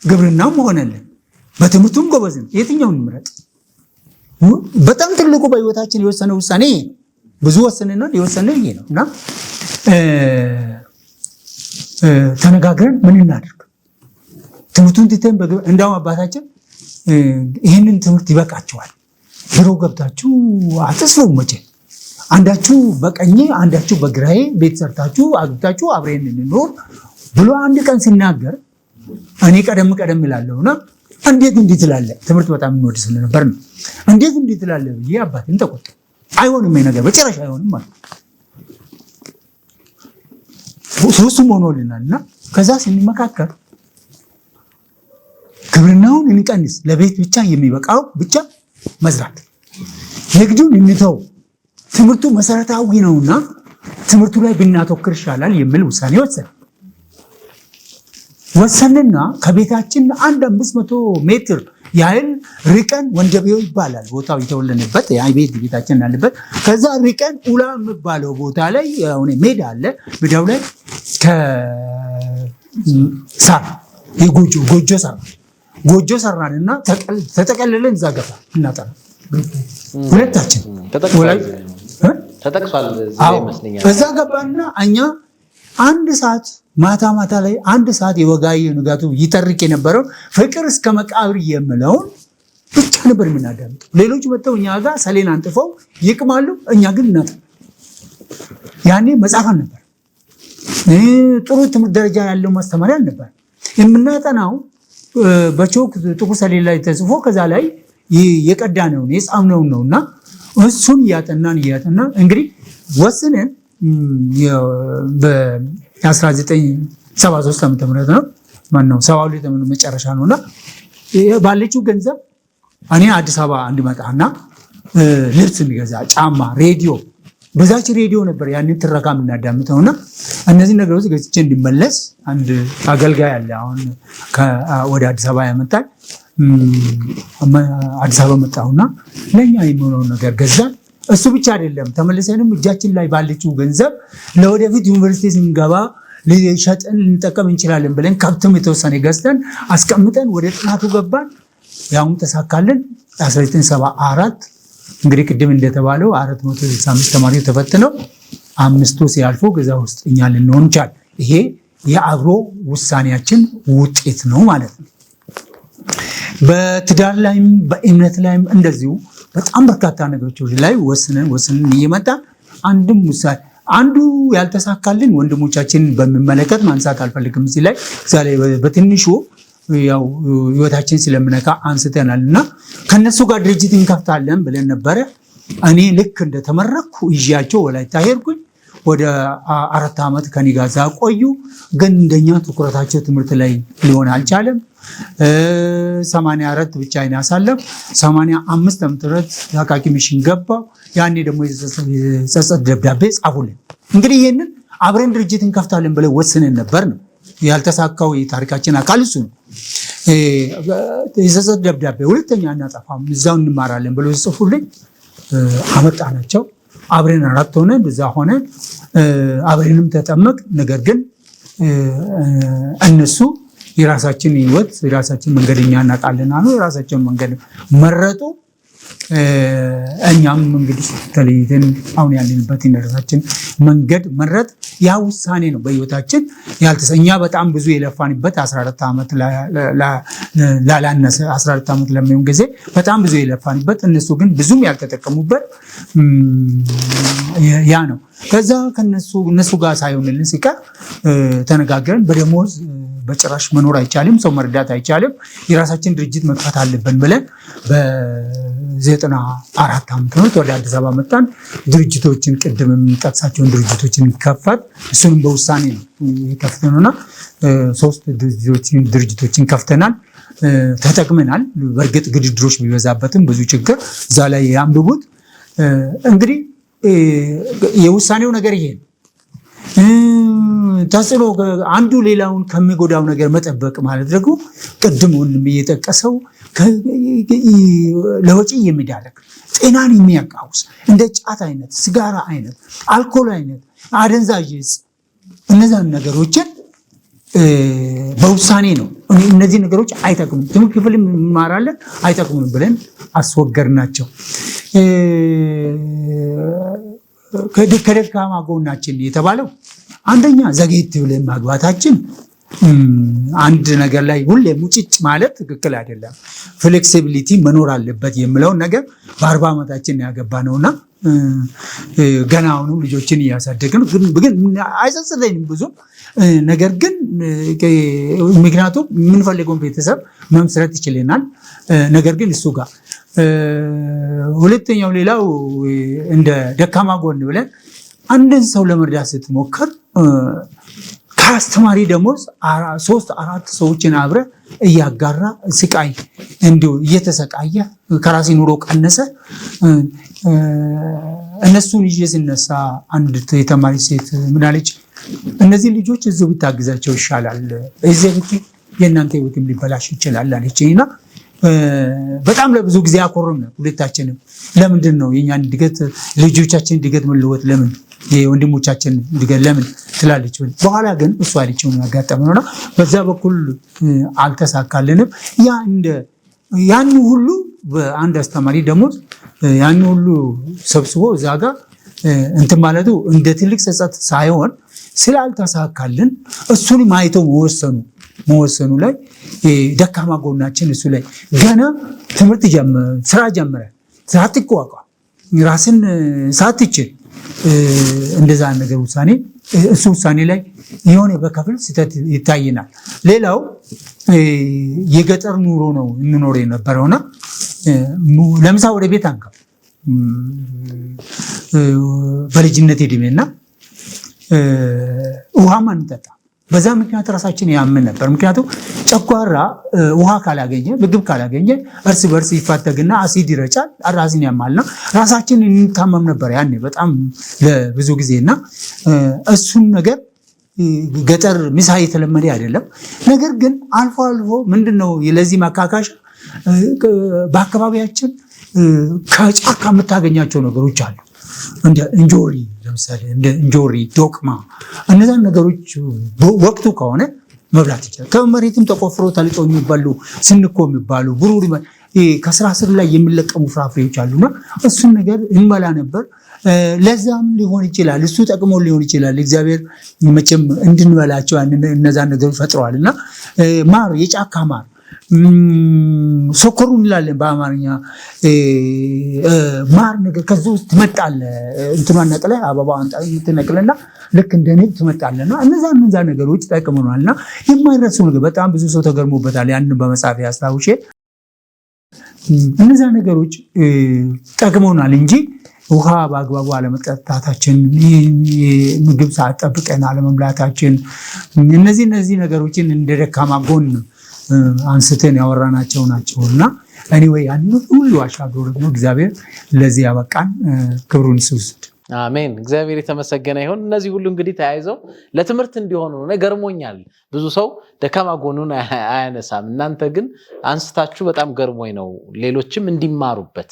ግብርናም ሆነልን፣ በትምህርቱም ጎበዝን፣ የትኛውን እንምረጥ? በጣም ትልቁ በህይወታችን የወሰነ ውሳኔ ይሄ ነው። ብዙ ወሰንና የወሰነው ይሄ ነው እና ተነጋግረን ምን እናድርግ? ትምህርቱን ትተን እንዳውም አባታችን ይህንን ትምህርት ይበቃቸዋል፣ ቢሮ ገብታችሁ አትስሩ፣ መቼ አንዳችሁ በቀኜ አንዳችሁ በግራዬ ቤት ሰርታችሁ አግብታችሁ አብረን እንኖር ብሎ አንድ ቀን ሲናገር እኔ ቀደም እላለሁና እንዴት እንዴት እላለ ትምህርት በጣም እንወድ ስለነበር ነው። እንዴት እንዴት እላለ ብዬ አባቴን ተቆጣ። አይሆንም ይሄ ነገር በጭራሽ አይሆንም ማለት ሶስቱም ሆኖልናልና ከዛ ስንመካከር ግብርናውን እንቀንስ፣ ለቤት ብቻ የሚበቃው ብቻ መዝራት፣ ንግዱን እንተው፣ ትምህርቱ መሰረታዊ ነውና ትምህርቱ ላይ ብናተኩር ይሻላል የሚል ውሳኔ ወሰንና ከቤታችን 500 ሜትር ያህል ርቀን ወንጀቤው ይባላል ቦታው የተወለነበት ቤታችን ያለበት። ከዛ ርቀን ኡላ የሚባለው ቦታ ላይ ሜዳ አለ። ሜዳው ላይ ከሳር ጎጆ ሰራንና ተጠቀልለን እዛ ገባ እናጠራ ሁለታችን ተጠቅሷል ይመስለኛል። እዛ ገባና እኛ 1 ሰዓት ማታ ላይ 1 ሰዓት የወጋየ ንጋቱ ይተርክ የነበረው ፍቅር እስከ መቃብር የምለውን ብቻ ነበር የምናዳምጠው። ሌሎች መጥተው እኛ ጋር ሰሌን አንጥፈው ይቅማሉ፣ እኛ ግን እናጠና። ያኔ መጽሐፍ ነበር፣ ጥሩ ትምህርት ደረጃ ያለው ማስተማሪያ ነበር። የምናጠናው በቾክ ጥቁር ሰሌን ላይ ተጽፎ ከዛ ላይ የቀዳነው የጻፍነው ነውና እሱን እያጠናን እንግዲህ ወስነን በ1973 ዓመተ ምህረት ነው ማነው 72 ዓመት መጨረሻ ነውና ባለችው ገንዘብ እኔ አዲስ አበባ እንድመጣና ልብስ እንገዛ፣ ጫማ፣ ሬዲዮ፣ በዛች ሬዲዮ ነበር ያንን ትረካ የምናዳምጠውና እነዚህ ነገሮች ገዝቼ እንዲመለስ አንድ አገልጋይ አለ። አሁን ወደ አዲስ አበባ ያመጣል። አዲስ አበባ መጣሁና ለኛ የሚሆነውን ነገር ገዛን። እሱ ብቻ አይደለም፣ ተመልሰንም እጃችን ላይ ባለችው ገንዘብ ለወደፊት ዩኒቨርሲቲ ስንገባ ሊሸጥን ልንጠቀም እንችላለን ብለን ከብትም የተወሰነ ገዝተን አስቀምጠን ወደ ጥናቱ ገባን። ያውም ተሳካልን። 1974 እንግዲህ ቅድም እንደተባለው 465 ተማሪዎች ተፈትነው 5ቱ ሲያልፉ ከዛ ውስጥ እኛ ልንሆን ቻል። ይሄ የአብሮ ውሳኔያችን ውጤት ነው ማለት ነው። በትዳር ላይም በእምነት ላይም እንደዚሁ በጣም በርካታ ነገሮች ላይ ወስነን እየመጣ አንዱ ያልተሳካልን ወንድሞቻችንን በሚመለከት ማንሳት አልፈልግም። እዚህ ላይ በትንሹ ያው ህይወታችን ስለምነካ አንስተናልና ከነሱ ጋር ድርጅት እንከፍታለን ብለን ነበረ። እኔ ልክ እንደተመረኩ ይዣቸው ወላይታ ሄድኩኝ። ወደ 4 ዓመት ከኔ ጋር ቆዩ። ግን እንደኛ ትኩረታቸው ትምህርት ላይ ሊሆን አልቻለም። 84 ብቻ ያሳለፍ 85 ዓመት ታቃቂ ሚሽን ገባው። ያኔ ደግሞ የጸጸት ደብዳቤ ጻፉልን። እንግዲህ ይሄንን አብረን ድርጅት እንከፍታለን ብለን ወስነን ነበር ነው ያልተሳካው። የታሪካችን አካል እሱ ነው። የጸጸት ደብዳቤ ሁለተኛ እናጠፋም እዛው እንማራለን ብለው ጽፉልኝ አመጣናቸው። አብረን 4 ሆነን እዛ ሆነን አብረንም ተጠመቅ። ነገር ግን እነሱ የራሳችን ህይወት የራሳችን መንገድ እኛ እናውቃለን አሉ። የራሳቸውን መንገድ መረጡ። እኛም እንግዲህ ተለይተን አሁን ያለንበት የራሳችን መንገድ መረጥ። ያ ውሳኔ ነው በህይወታችን እኛ በጣም ብዙ የለፋንበት 14 ዓመት ላላነሰ 14 ዓመት ለሚሆን ጊዜ በጣም ብዙ የለፋንበት፣ እነሱ ግን ብዙም ያልተጠቀሙበት ያ ነው። ከዛ እነሱ ጋር ሳይሆንልን ሲቀር ተነጋግረን በደሞዝ በጭራሽ መኖር አይቻልም፣ ሰው መርዳት አይቻልም፣ የራሳችን ድርጅት መክፈት አለብን ብለን 94 ዓመተ ምህረት ወደ አዲስ አበባ መጣን። ድርጅቶችን ቅድም የምንጠቅሳቸውን ድርጅቶችን ከፈት እሱንም በውሳኔ ነው የከፍተነውና 3 ድርጅቶችን ከፍተናል፣ ተጠቅመናል። በእርግጥ ግድድሮች ቢበዛበትም ብዙ ችግር እዛ ላይ ያንብቡት። እንግዲህ የውሳኔው ነገር ይሄ ነው። ተጽዕኖ አንዱ ሌላውን ከሚጎዳው ነገር መጠበቅ ማለት ደግሞ ቅድም ወንድም እየጠቀሰው ለወጪ የሚዳረግ ጤናን የሚያቃውስ እንደ ጫት አይነት፣ ስጋራ አይነት፣ አልኮል አይነት፣ አደንዛዥ ዕፅ እነዛን ነገሮችን በውሳኔ ነው እነዚህ ነገሮች አይጠቅሙም፣ ትምህርት ክፍል እንማራለን አይጠቅሙም ብለን አስወገድናቸው። ከደካማ ጎናችን የተባለው አንደኛ ዘግየት ብለን ማግባታችን፣ አንድ ነገር ላይ ሁሌ ሙጭጭ ማለት ትክክል አይደለም። ፍሌክሲቢሊቲ መኖር አለበት የሚለውን ነገር በ40 ዓመታችን ያገባ ነውና ገና አሁኑ ልጆችን እያሳደግን ግን አይጸጽተኝም ብዙ ነገር ግን ምክንያቱም የምንፈልገውን ቤተሰብ መመስረት ይችለናል። ነገር ግን እሱ ጋር ሁለተኛው ሌላው እንደ ደካማ ጎን ብለን አንድን ሰው ለመርዳት ስትሞክር ከአስተማሪ ደሞዝ 3-4 ሰዎችን አብረ እያጋራ ስቃይ እንዲሁ እየተሰቃየ ከራሴ ኑሮ ቀነሰ። እነሱን ይዤ ስነሳ አንድ የተማሪ ሴት ምናለች፣ እነዚህ ልጆች እዚሁ ብታግዛቸው ይሻላል፣ እዚህ ብቻ የእናንተ ህይወትም ሊበላሽ ይችላል አለችኝና በጣም ለብዙ ጊዜ አኮርም ነው ሁለታችንም። ለምንድን ነው የኛን ድገት ልጆቻችን ድገት መለወጥ ለምን የወንድሞቻችን ድገት ለምን ትላለች። በኋላ ግን እሷ አለችው ያጋጠመውና በዛ በኩል አልተሳካልንም። ያን ሁሉ በአንድ አስተማሪ ደሞዝ ያን ሁሉ ሰብስቦ እዛ ጋር እንትን ማለቱ እንደ ትልቅ ጸጸት ሳይሆን ስላልተሳካልን እሱን አይተው መወሰኑ ላይ ደካማ ጎናችን እሱ ላይ ገና ትምህርት ስራ ጀመረ ሳትቋቋም ራስን ሳትችል እንደዛ ነገር ውሳኔ ላይ የሆነ በከፍል ስህተት ይታየናል። ሌላው የገጠር ኑሮ ነው እንኖር የነበረውና ለምሳ ወደ ቤት አንገባ በልጅነት እድሜና ውሃም አንጠጣ። በዛ ምክንያት ራሳችን ያምን ነበር። ምክንያቱም ጨጓራ ውሃ ካላገኘ ምግብ ካላገኘ እርስ በርስ ይፋተግና አሲድ ይረጫል፣ ራስን ያማልና ራሳችን እንታመም ነበር ያኔ በጣም ለብዙ ጊዜና እሱን ነገር ገጠር ምሳ የተለመደ አይደለም። ነገር ግን አልፎ አልፎ ምንድነው ለዚህ ማካካሽ በአካባቢያችን ከጫካ የምታገኛቸው ነገሮች አሉ። እንደ እንጆሪ ለምሳሌ እንደ እንጆሪ፣ ዶቅማ እነዛን ነገሮች ወቅቱ ከሆነ መብላት ይችላል። ከመሬትም ተቆፍሮ ተልጦ የሚባሉ ስንኮ የሚባሉ ብሩር ከስራ ስር ላይ የሚለቀሙ ፍራፍሬዎች አሉና እሱን ነገር እንበላ ነበር። ለዛም ሊሆን ይችላል እሱ ጠቅሞ ሊሆን ይችላል እግዚአብሔር መቼም እንድንበላቸው እነዛን ነገሮች ፈጥረዋልና ማር፣ የጫካ ማር ሶከሩ እንላለን በአማርኛ ማር ነገር ከዚህ ውስጥ ትመጣለህ እንትኗን ነቅለህ አበባዋን ትነቅልና ልክ እንደ ንብ ትመጣለና እነዛ ነገሮች ጠቅመናልና የማይረሱ ነገር በጣም ብዙ ሰው ተገርሞበታል። ያንን በመጻፍ ያስታውሼ እነዛ ነገሮች ጠቅመናል እንጂ ውሃ በአግባቡ አለመጠጣታችን፣ ምግብ ሰዓት ጠብቀን አለመብላታችን እነዚህ ነገሮችን እንደ ደካማ ጎን አንስተን ያወራናቸው ናቸውና anyway ያን ሁሉ አሻግሮ ደግሞ እግዚአብሔር ለዚህ ያበቃን ክብሩን ይስጥ። አሜን። እግዚአብሔር የተመሰገነ ይሁን። እነዚህ ሁሉ እንግዲህ ተያይዘው ለትምህርት እንዲሆኑ ነው። ገርሞኛል። ብዙ ሰው ደካማ ጎኑን አያነሳም። እናንተ ግን አንስታችሁ በጣም ገርሞኝ ነው ሌሎችም እንዲማሩበት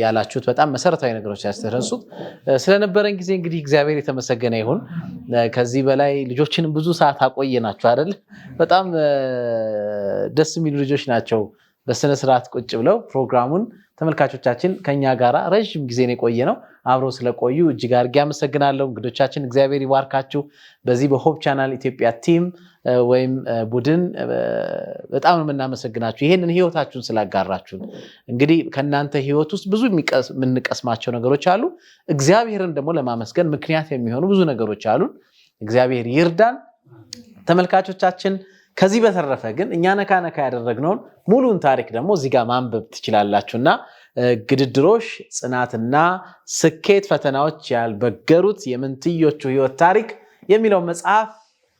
ያላችሁት በጣም መሰረታዊ ነገሮች ያስተረሱት ስለነበረን ጊዜ እንግዲህ እግዚአብሔር የተመሰገነ ይሁን። ከዚህ በላይ ልጆችንም ብዙ ሰዓት አቆየናችሁ አይደል? በጣም ደስ የሚሉ ልጆች ናቸው። በስነ ስርዓት ቁጭ ብለው ፕሮግራሙን ተመልካቾቻችን ከኛ ጋራ ረጅም ጊዜ ነው የቆየ ነው አብሮ ስለቆዩ እጅግ አድርጌ አመሰግናለሁ። እንግዶቻችን እግዚአብሔር ይባርካችሁ። በዚህ በሆፕ ቻናል ኢትዮጵያ ቲም ወይም ቡድን በጣም ነው የምናመሰግናችሁ ይሄንን ህይወታችሁን ስላጋራችሁን። እንግዲህ ከናንተ ህይወት ውስጥ ብዙ የምንቀስማቸው ነገሮች አሉ። እግዚአብሔርን ደግሞ ለማመስገን ምክንያት የሚሆኑ ብዙ ነገሮች አሉ። እግዚአብሔር ይርዳን። ተመልካቾቻችን ከዚህ በተረፈ ግን እኛ ነካ ያደረግነውን ሙሉን ታሪክ ደግሞ እዚህ ጋር ማንበብ ትችላላችሁና ግድድሮሽ ጽናትና ስኬት ፈተናዎች ያልበገሩት የምንትዮቹ ህይወት ታሪክ የሚለው መጽሐፍ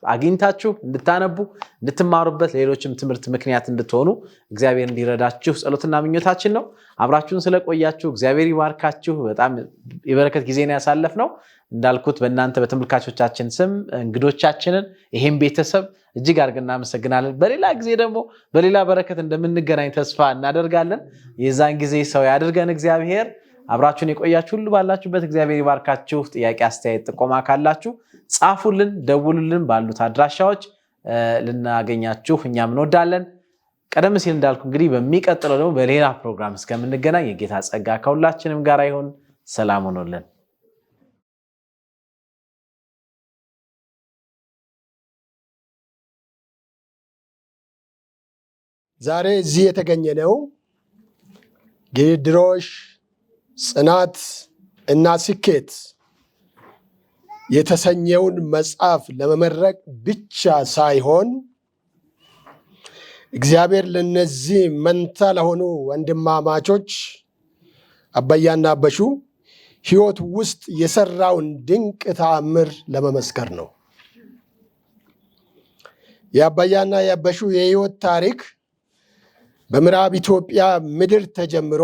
አግኝታችሁ እንድታነቡ እንድትማሩበት ሌሎችም ትምህርት ምክንያት እንድትሆኑ እግዚአብሔር እንዲረዳችሁ ጸሎትና ምኞታችን ነው። አብራችሁን ስለቆያችሁ እግዚአብሔር ይባርካችሁ። በጣም የበረከት ጊዜን ያሳለፍነው እንዳልኩት በእናንተ በተመልካቾቻችን ስም እንግዶቻችንን ይሄን ቤተሰብ እጅግ አድርገን እናመሰግናለን። በሌላ ጊዜ ደግሞ በሌላ በረከት እንደምንገናኝ ተስፋ እናደርጋለን። የዛን ጊዜ ሰው ያድርገን እግዚአብሔር። አብራችሁን የቆያችሁ ሁሉ ባላችሁበት እግዚአብሔር ይባርካችሁ። ጥያቄ፣ አስተያየት፣ ጥቆማ ካላችሁ ጻፉልን፣ ደውሉልን። ባሉት አድራሻዎች ልናገኛችሁ እኛም እንወዳለን። ቀደም ሲል እንዳልኩ እንግዲህ በሚቀጥለው ደግሞ በሌላ ፕሮግራም እስከምንገናኝ የጌታ ጸጋ ከሁላችንም ጋር ይሁን። ሰላም ሁኑልን። ዛሬ እዚህ የተገኘነው ግድድሮሽ ጽናት እና ስኬት የተሰኘውን መጽሐፍ ለመመረቅ ብቻ ሳይሆን እግዚአብሔር ለነዚህ መንታ ለሆኑ ወንድማማቾች አባያና አበሹ ሕይወት ውስጥ የሰራውን ድንቅ ተአምር ለመመስከር ነው። የአባያና የአበሹ የሕይወት ታሪክ በምዕራብ ኢትዮጵያ ምድር ተጀምሮ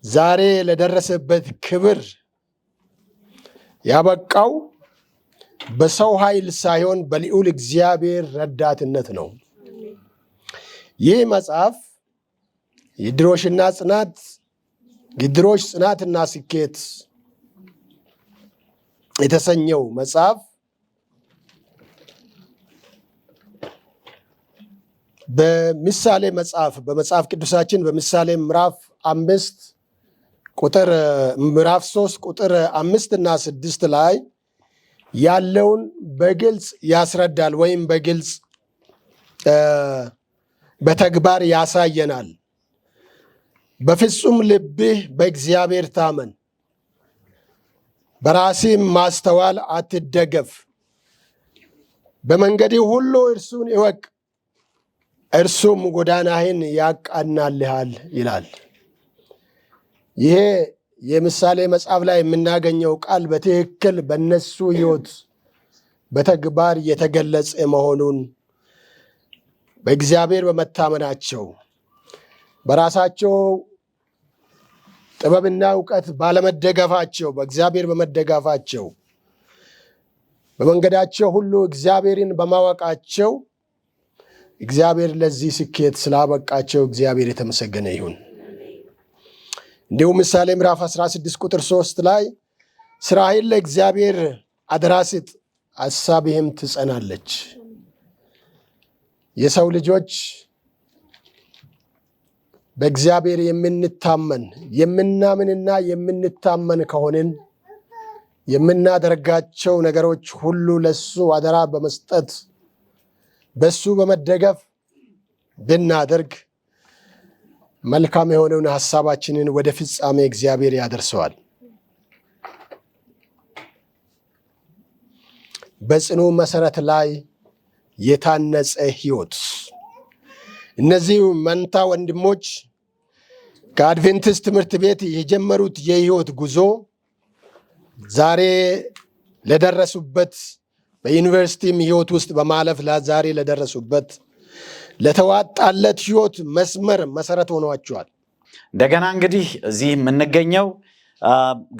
ዛሬ ለደረሰበት ክብር ያበቃው በሰው ኃይል ሳይሆን በልዑል እግዚአብሔር ረዳትነት ነው። ይህ መጽሐፍ ግድድሮሽ ጽናትና ስኬት የተሰኘው መጽሐፍ በምሳሌ መጽሐፍ በመጽሐፍ ቅዱሳችን በምሳሌ ምዕራፍ 3 ቁጥር 5 እና 6 ላይ ያለውን በግልጽ ያስረዳል ወይም በግልጽ በተግባር ያሳየናል። በፍጹም ልብህ በእግዚአብሔር ታመን፣ በራስህ ማስተዋል አትደገፍ፣ በመንገድህ ሁሉ እርሱን እወቅ፣ እርሱም ጎዳናህን ያቃናልሃል ይላል። ይሄ የምሳሌ መጽሐፍ ላይ የምናገኘው ቃል በትክክል በእነሱ ሕይወት በተግባር የተገለጸ መሆኑን በእግዚአብሔር በመታመናቸው በራሳቸው ጥበብና እውቀት ባለመደገፋቸው በእግዚአብሔር በመደገፋቸው በመንገዳቸው ሁሉ እግዚአብሔርን በማወቃቸው እግዚአብሔር ለዚህ ስኬት ስላበቃቸው እግዚአብሔር የተመሰገነ ይሁን። እንዲሁም ምሳሌ ምዕራፍ 16 ቁጥር 3 ላይ ስራህን ለእግዚአብሔር አደራ ስጥ፣ ሐሳብህም ትጸናለች። የሰው ልጆች በእግዚአብሔር የምናምንና የምንታመን ከሆንን የምናደርጋቸው ነገሮች ሁሉ ለሱ አደራ በመስጠት በሱ በመደገፍ ብናደርግ መልካም የሆነውን ሐሳባችንን ወደ ፍጻሜ እግዚአብሔር ያደርሰዋል። በጽኑ መሰረት ላይ የታነጸ ሕይወት። እነዚህ መንታ ወንድሞች ከአድቬንቲስት ትምህርት ቤት የጀመሩት የሕይወት ጉዞ ዛሬ ለደረሱበት በዩኒቨርሲቲም ሕይወት ውስጥ በማለፍ ዛሬ ለደረሱበት ለተዋጣለት ሕይወት መስመር መሰረት ሆኗቸዋል። እንደገና እንግዲህ እዚህ የምንገኘው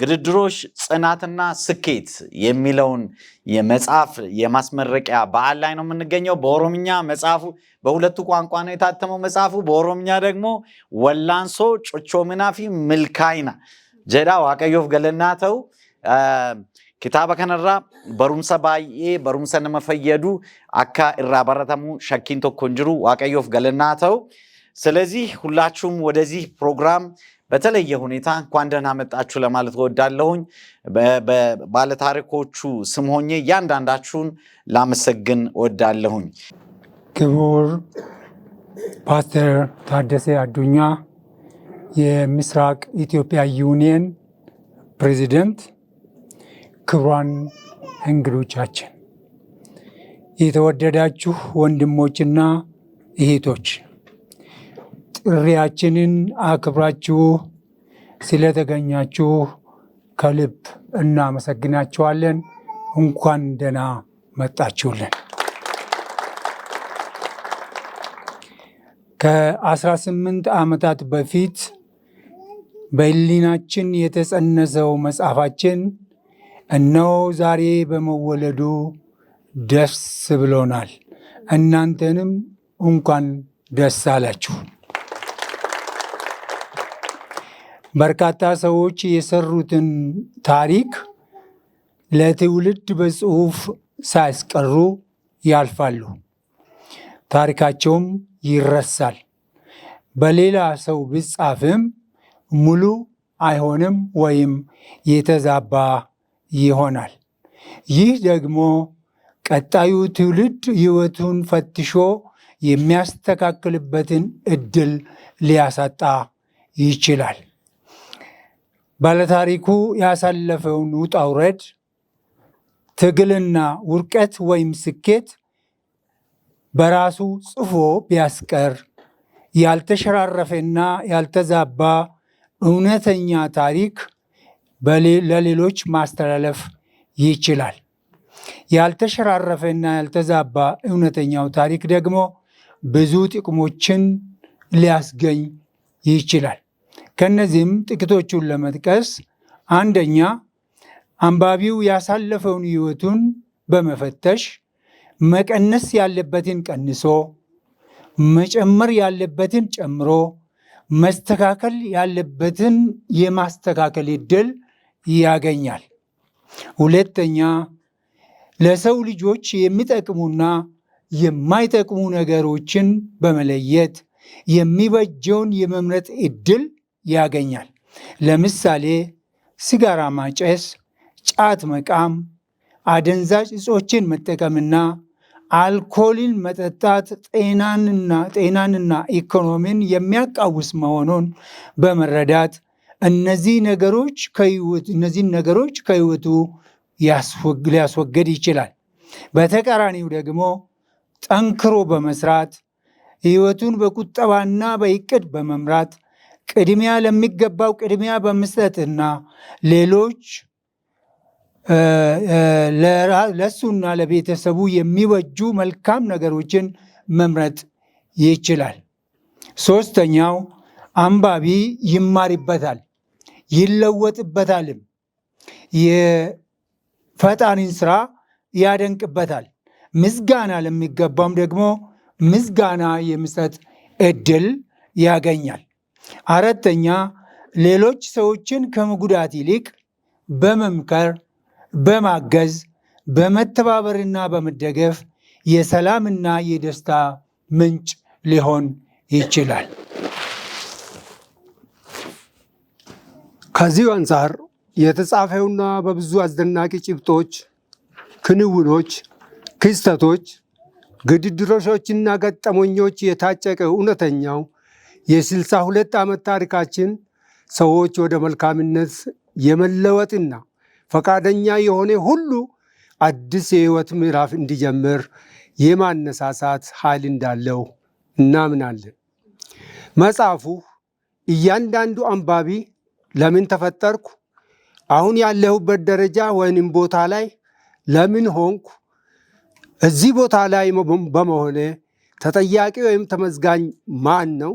ግድድሮሽ ጽናትና ስኬት የሚለውን የመጽሐፍ የማስመረቂያ በዓል ላይ ነው የምንገኘው። በኦሮምኛ መጽሐፉ በሁለቱ ቋንቋ ነው የታተመው መጽሐፉ። በኦሮምኛ ደግሞ ወላንሶ ጮቾምናፊ ምልካይና ጀዳ ዋቀዮፍ ገለናተው ኪታባ ከነራ በሩምሰ ባዬ በሩምሰ ነመፈየዱ አካ እራ በረተሙ ሸኪን ቶኮን ጅሩ ዋቀዮፍ ገለናተው። ስለዚህ ሁላችሁም ወደዚህ ፕሮግራም በተለየ ሁኔታ እንኳን ደህና መጣችሁ ለማለት እወዳለሁኝ። ባለታሪኮቹ ስም ሆኜ እያንዳንዳችሁን ላመሰግን እወዳለሁኝ። ክቡር ፓስተር ታደሰ አዱኛ የምስራቅ ኢትዮጵያ ዩኒየን ፕሬዚደንት፣ ክቡራን እንግዶቻችን፣ የተወደዳችሁ ወንድሞችና እህቶች ጥሪያችንን አክብራችሁ ስለተገኛችሁ ከልብ እናመሰግናችኋለን። እንኳን ደህና መጣችሁልን። ከ18 ዓመታት በፊት በሕሊናችን የተጸነሰው መጽሐፋችን እነሆ ዛሬ በመወለዱ ደስ ብሎናል። እናንተንም እንኳን ደስ አላችሁ። በርካታ ሰዎች የሰሩትን ታሪክ ለትውልድ በጽሑፍ ሳያስቀሩ ያልፋሉ። ታሪካቸውም ይረሳል። በሌላ ሰው ቢጻፍም ሙሉ አይሆንም ወይም የተዛባ ይሆናል። ይህ ደግሞ ቀጣዩ ትውልድ ሕይወቱን ፈትሾ የሚያስተካክልበትን ዕድል ሊያሳጣ ይችላል። ባለታሪኩ ያሳለፈውን ውጣ ውረድ፣ ትግልና ውድቀት ወይም ስኬት በራሱ ጽፎ ቢያስቀር ያልተሸራረፈና ያልተዛባ እውነተኛ ታሪክ ለሌሎች ማስተላለፍ ይችላል። ያልተሸራረፈና ያልተዛባ እውነተኛው ታሪክ ደግሞ ብዙ ጥቅሞችን ሊያስገኝ ይችላል። ከነዚህም ጥቂቶቹን ለመጥቀስ፣ አንደኛ፣ አንባቢው ያሳለፈውን ሕይወቱን በመፈተሽ መቀነስ ያለበትን ቀንሶ መጨመር ያለበትን ጨምሮ መስተካከል ያለበትን የማስተካከል ዕድል ያገኛል። ሁለተኛ፣ ለሰው ልጆች የሚጠቅሙና የማይጠቅሙ ነገሮችን በመለየት የሚበጀውን የመምረጥ ዕድል ያገኛል። ለምሳሌ ሲጋራ ማጨስ፣ ጫት መቃም፣ አደንዛዥ እጾችን መጠቀምና አልኮልን መጠጣት ጤናንና ኢኮኖሚን የሚያቃውስ መሆኑን በመረዳት እነዚህን ነገሮች ከሕይወቱ ሊያስወግድ ይችላል። በተቃራኒው ደግሞ ጠንክሮ በመስራት ሕይወቱን በቁጠባና በእቅድ በመምራት ቅድሚያ ለሚገባው ቅድሚያ በመስጠትና ሌሎች ለሱና ለቤተሰቡ የሚበጁ መልካም ነገሮችን መምረጥ ይችላል። ሶስተኛው፣ አንባቢ ይማርበታል፣ ይለወጥበታልም፣ የፈጣሪን ስራ ያደንቅበታል። ምስጋና ለሚገባም ደግሞ ምስጋና የሚሰጥ ዕድል ያገኛል። አራተኛ፣ ሌሎች ሰዎችን ከመጉዳት ይልቅ በመምከር በማገዝ በመተባበርና በመደገፍ የሰላምና የደስታ ምንጭ ሊሆን ይችላል። ከዚሁ አንጻር የተጻፈውና በብዙ አስደናቂ ጭብጦች፣ ክንውኖች፣ ክስተቶች፣ ግድድሮሾችና ገጠመኞች የታጨቀ እውነተኛው የ62 ዓመት ታሪካችን ሰዎች ወደ መልካምነት የመለወጥና ፈቃደኛ የሆነ ሁሉ አዲስ የሕይወት ምዕራፍ እንዲጀምር የማነሳሳት ኃይል እንዳለው እናምናለን። መጽሐፉ እያንዳንዱ አንባቢ ለምን ተፈጠርኩ፣ አሁን ያለሁበት ደረጃ ወይንም ቦታ ላይ ለምን ሆንኩ፣ እዚህ ቦታ ላይ በመሆኔ ተጠያቂ ወይም ተመዝጋኝ ማን ነው፣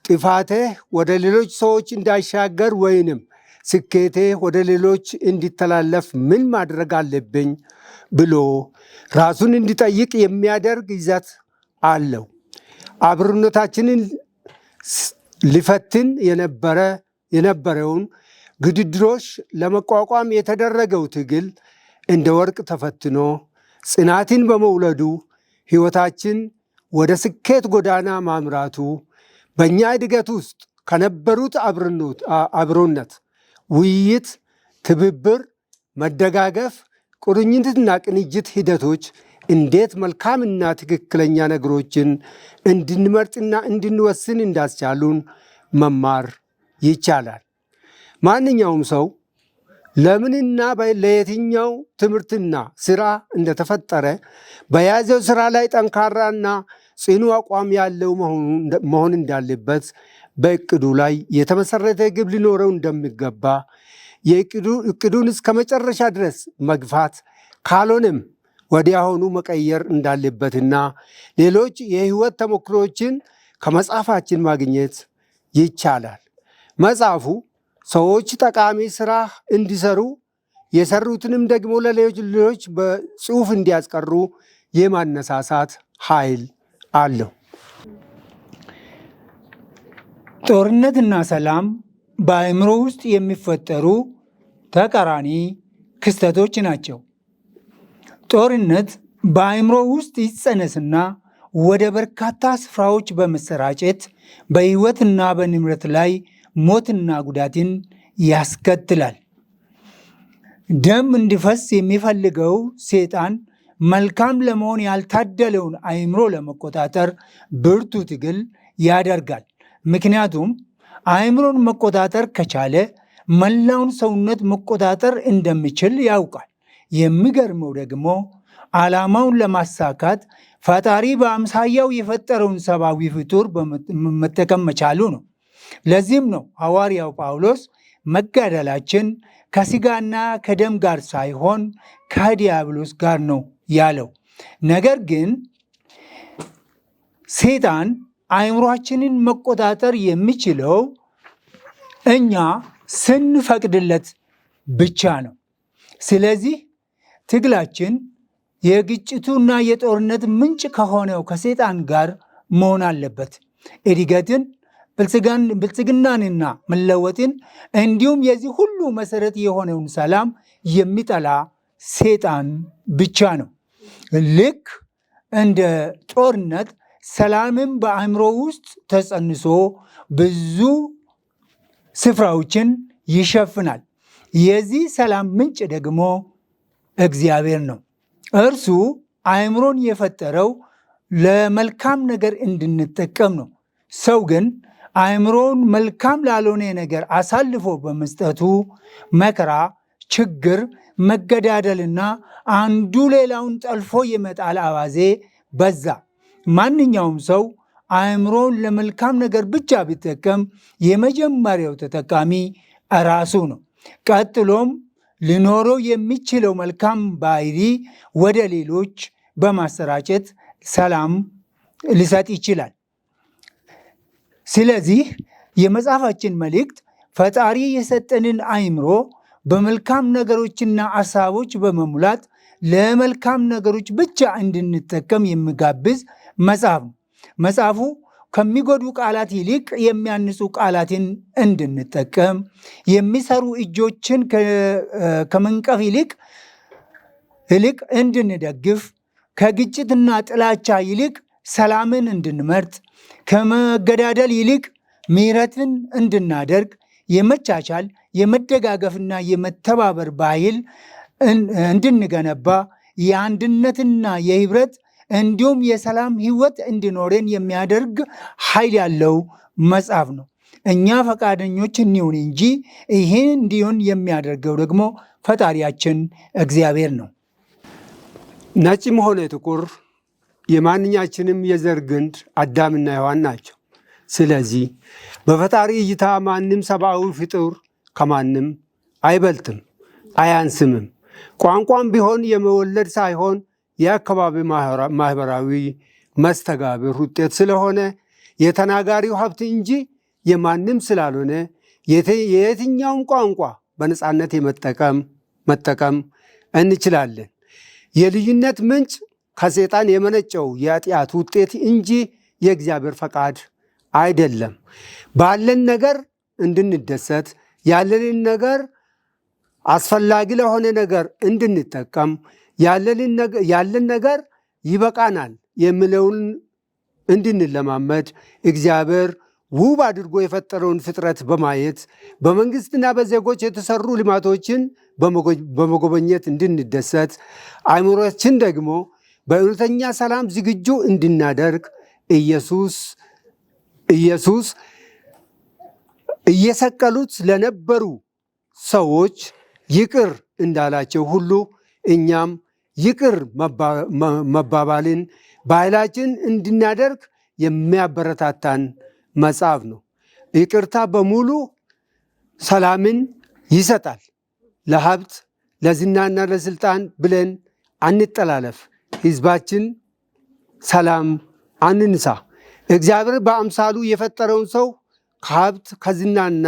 ጥፋቴ ወደ ሌሎች ሰዎች እንዳይሻገር ወይንም ስኬቴ ወደ ሌሎች እንዲተላለፍ ምን ማድረግ አለብኝ ብሎ ራሱን እንዲጠይቅ የሚያደርግ ይዘት አለው። አብሮነታችንን ሊፈትን የነበረውን ግድድሮች ለመቋቋም የተደረገው ትግል እንደ ወርቅ ተፈትኖ ጽናትን በመውለዱ ሕይወታችን ወደ ስኬት ጎዳና ማምራቱ በእኛ እድገት ውስጥ ከነበሩት አብሮነት፣ ውይይት፣ ትብብር፣ መደጋገፍ፣ ቁርኝትና ቅንጅት ሂደቶች እንዴት መልካምና ትክክለኛ ነገሮችን እንድንመርጥና እንድንወስን እንዳስቻሉን መማር ይቻላል። ማንኛውም ሰው ለምንና ለየትኛው ትምህርትና ስራ እንደተፈጠረ በያዘው ስራ ላይ ጠንካራና ጽኑ አቋም ያለው መሆን እንዳለበት፣ በእቅዱ ላይ የተመሰረተ ግብ ሊኖረው እንደሚገባ፣ እቅዱን እስከ መጨረሻ ድረስ መግፋት ካልሆነም ወዲያውኑ መቀየር እንዳለበትና ሌሎች የህይወት ተሞክሮችን ከመጽሐፋችን ማግኘት ይቻላል። መጽሐፉ ሰዎች ጠቃሚ ስራ እንዲሰሩ የሰሩትንም ደግሞ ለሌሎች በጽሁፍ እንዲያስቀሩ የማነሳሳት ኃይል አለው። ጦርነትና ሰላም በአእምሮ ውስጥ የሚፈጠሩ ተቃራኒ ክስተቶች ናቸው። ጦርነት በአእምሮ ውስጥ ይጸነስና ወደ በርካታ ስፍራዎች በመሰራጨት በህይወትና በንብረት ላይ ሞትና ጉዳትን ያስከትላል። ደም እንዲፈስ የሚፈልገው ሰይጣን መልካም ለመሆን ያልታደለውን አእምሮ ለመቆጣጠር ብርቱ ትግል ያደርጋል። ምክንያቱም አእምሮን መቆጣጠር ከቻለ መላውን ሰውነት መቆጣጠር እንደሚችል ያውቃል። የሚገርመው ደግሞ ዓላማውን ለማሳካት ፈጣሪ በአምሳያው የፈጠረውን ሰብአዊ ፍጡር መጠቀም መቻሉ ነው። ለዚህም ነው ሐዋርያው ጳውሎስ መጋደላችን ከስጋና ከደም ጋር ሳይሆን ከዲያብሎስ ጋር ነው ያለው። ነገር ግን ሰይጣን አእምሯችንን መቆጣጠር የሚችለው እኛ ስንፈቅድለት ብቻ ነው። ስለዚህ ትግላችን የግጭቱና የጦርነት ምንጭ ከሆነው ከሰይጣን ጋር መሆን አለበት። እድገትን፣ ብልጽግናንና መለወጥን እንዲሁም የዚህ ሁሉ መሰረት የሆነውን ሰላም የሚጠላ ሰይጣን ብቻ ነው። ልክ እንደ ጦርነት ሰላምን በአእምሮ ውስጥ ተጸንሶ ብዙ ስፍራዎችን ይሸፍናል። የዚህ ሰላም ምንጭ ደግሞ እግዚአብሔር ነው። እርሱ አእምሮን የፈጠረው ለመልካም ነገር እንድንጠቀም ነው። ሰው ግን አእምሮን መልካም ላልሆነ ነገር አሳልፎ በመስጠቱ መከራ፣ ችግር፣ መገዳደልና አንዱ ሌላውን ጠልፎ የመጣል አባዜ በዛ። ማንኛውም ሰው አእምሮን ለመልካም ነገር ብቻ ቢጠቀም የመጀመሪያው ተጠቃሚ ራሱ ነው። ቀጥሎም ሊኖረው የሚችለው መልካም ባህሪ ወደ ሌሎች በማሰራጨት ሰላም ሊሰጥ ይችላል። ስለዚህ የመጽሐፋችን መልእክት ፈጣሪ የሰጠንን አእምሮ በመልካም ነገሮችና ሀሳቦች በመሙላት ለመልካም ነገሮች ብቻ እንድንጠቀም የሚጋብዝ መጽሐፍ ነው። መጽሐፉ ከሚጎዱ ቃላት ይልቅ የሚያንጹ ቃላትን እንድንጠቀም፣ የሚሰሩ እጆችን ከመንቀፍ ይልቅ እንድንደግፍ፣ ከግጭትና ጥላቻ ይልቅ ሰላምን እንድንመርጥ፣ ከመገዳደል ይልቅ ምሕረትን እንድናደርግ፣ የመቻቻል የመደጋገፍና የመተባበር ባህል እንድንገነባ፣ የአንድነትና የህብረት እንዲሁም የሰላም ህይወት እንዲኖረን የሚያደርግ ኃይል ያለው መጽሐፍ ነው። እኛ ፈቃደኞች እንሁን እንጂ ይህን እንዲሆን የሚያደርገው ደግሞ ፈጣሪያችን እግዚአብሔር ነው። ነጭም ሆነ ጥቁር የማንኛችንም የዘር ግንድ አዳምና ሔዋን ናቸው። ስለዚህ በፈጣሪ እይታ ማንም ሰብአዊ ፍጡር ከማንም አይበልጥም አያንስምም። ቋንቋም ቢሆን የመወለድ ሳይሆን የአካባቢ ማህበራዊ መስተጋብር ውጤት ስለሆነ የተናጋሪው ሀብት እንጂ የማንም ስላልሆነ የየትኛውም ቋንቋ በነፃነት መጠቀም እንችላለን። የልዩነት ምንጭ ከሰይጣን የመነጨው የኃጢአት ውጤት እንጂ የእግዚአብሔር ፈቃድ አይደለም። ባለን ነገር እንድንደሰት፣ ያለንን ነገር አስፈላጊ ለሆነ ነገር እንድንጠቀም፣ ያለን ነገር ይበቃናል የሚለውን እንድንለማመድ እግዚአብሔር ውብ አድርጎ የፈጠረውን ፍጥረት በማየት በመንግስትና በዜጎች የተሰሩ ልማቶችን በመጎብኘት እንድንደሰት፣ አእምሮችን ደግሞ በእውነተኛ ሰላም ዝግጁ እንድናደርግ ኢየሱስ እየሰቀሉት ለነበሩ ሰዎች ይቅር እንዳላቸው ሁሉ እኛም ይቅር መባባልን ባህላችን እንድናደርግ የሚያበረታታን መጽሐፍ ነው። ይቅርታ በሙሉ ሰላምን ይሰጣል። ለሀብት ለዝናና ለስልጣን ብለን አንጠላለፍ። ህዝባችን ሰላም አንንሳ። እግዚአብሔር በአምሳሉ የፈጠረውን ሰው ከሀብት ከዝናና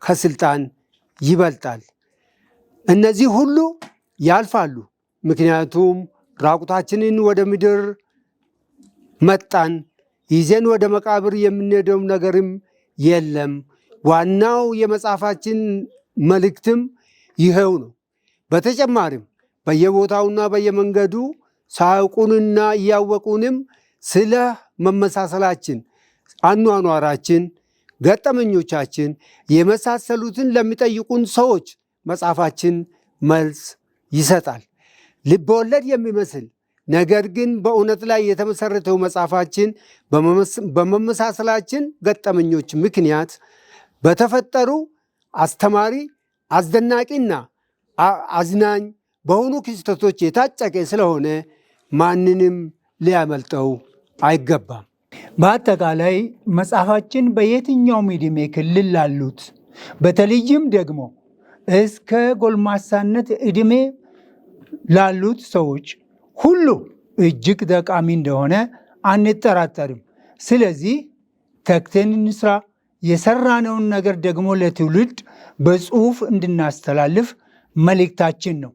ከስልጣን ይበልጣል። እነዚህ ሁሉ ያልፋሉ። ምክንያቱም ራቁታችንን ወደ ምድር መጣን፣ ይዘን ወደ መቃብር የምንሄደው ነገርም የለም። ዋናው የመጽሐፋችን መልእክትም ይኸው ነው። በተጨማሪም በየቦታውና በየመንገዱ ሳያውቁንና እያወቁንም ስለ መመሳሰላችን፣ አኗኗራችን፣ ገጠመኞቻችን የመሳሰሉትን ለሚጠይቁን ሰዎች መጽሐፋችን መልስ ይሰጣል። ልብ ወለድ የሚመስል ነገር ግን በእውነት ላይ የተመሰረተው መጽሐፋችን በመመሳሰላችን ገጠመኞች ምክንያት በተፈጠሩ አስተማሪ፣ አስደናቂና አዝናኝ በሆኑ ክስተቶች የታጨቀ ስለሆነ ማንንም ሊያመልጠው አይገባም። በአጠቃላይ መጽሐፋችን በየትኛውም ዕድሜ ክልል ላሉት በተለይም ደግሞ እስከ ጎልማሳነት ዕድሜ ላሉት ሰዎች ሁሉ እጅግ ጠቃሚ እንደሆነ አንጠራጠርም። ስለዚህ ተግተን እንስራ። የሰራነውን ነገር ደግሞ ለትውልድ በጽሁፍ እንድናስተላልፍ መልእክታችን ነው።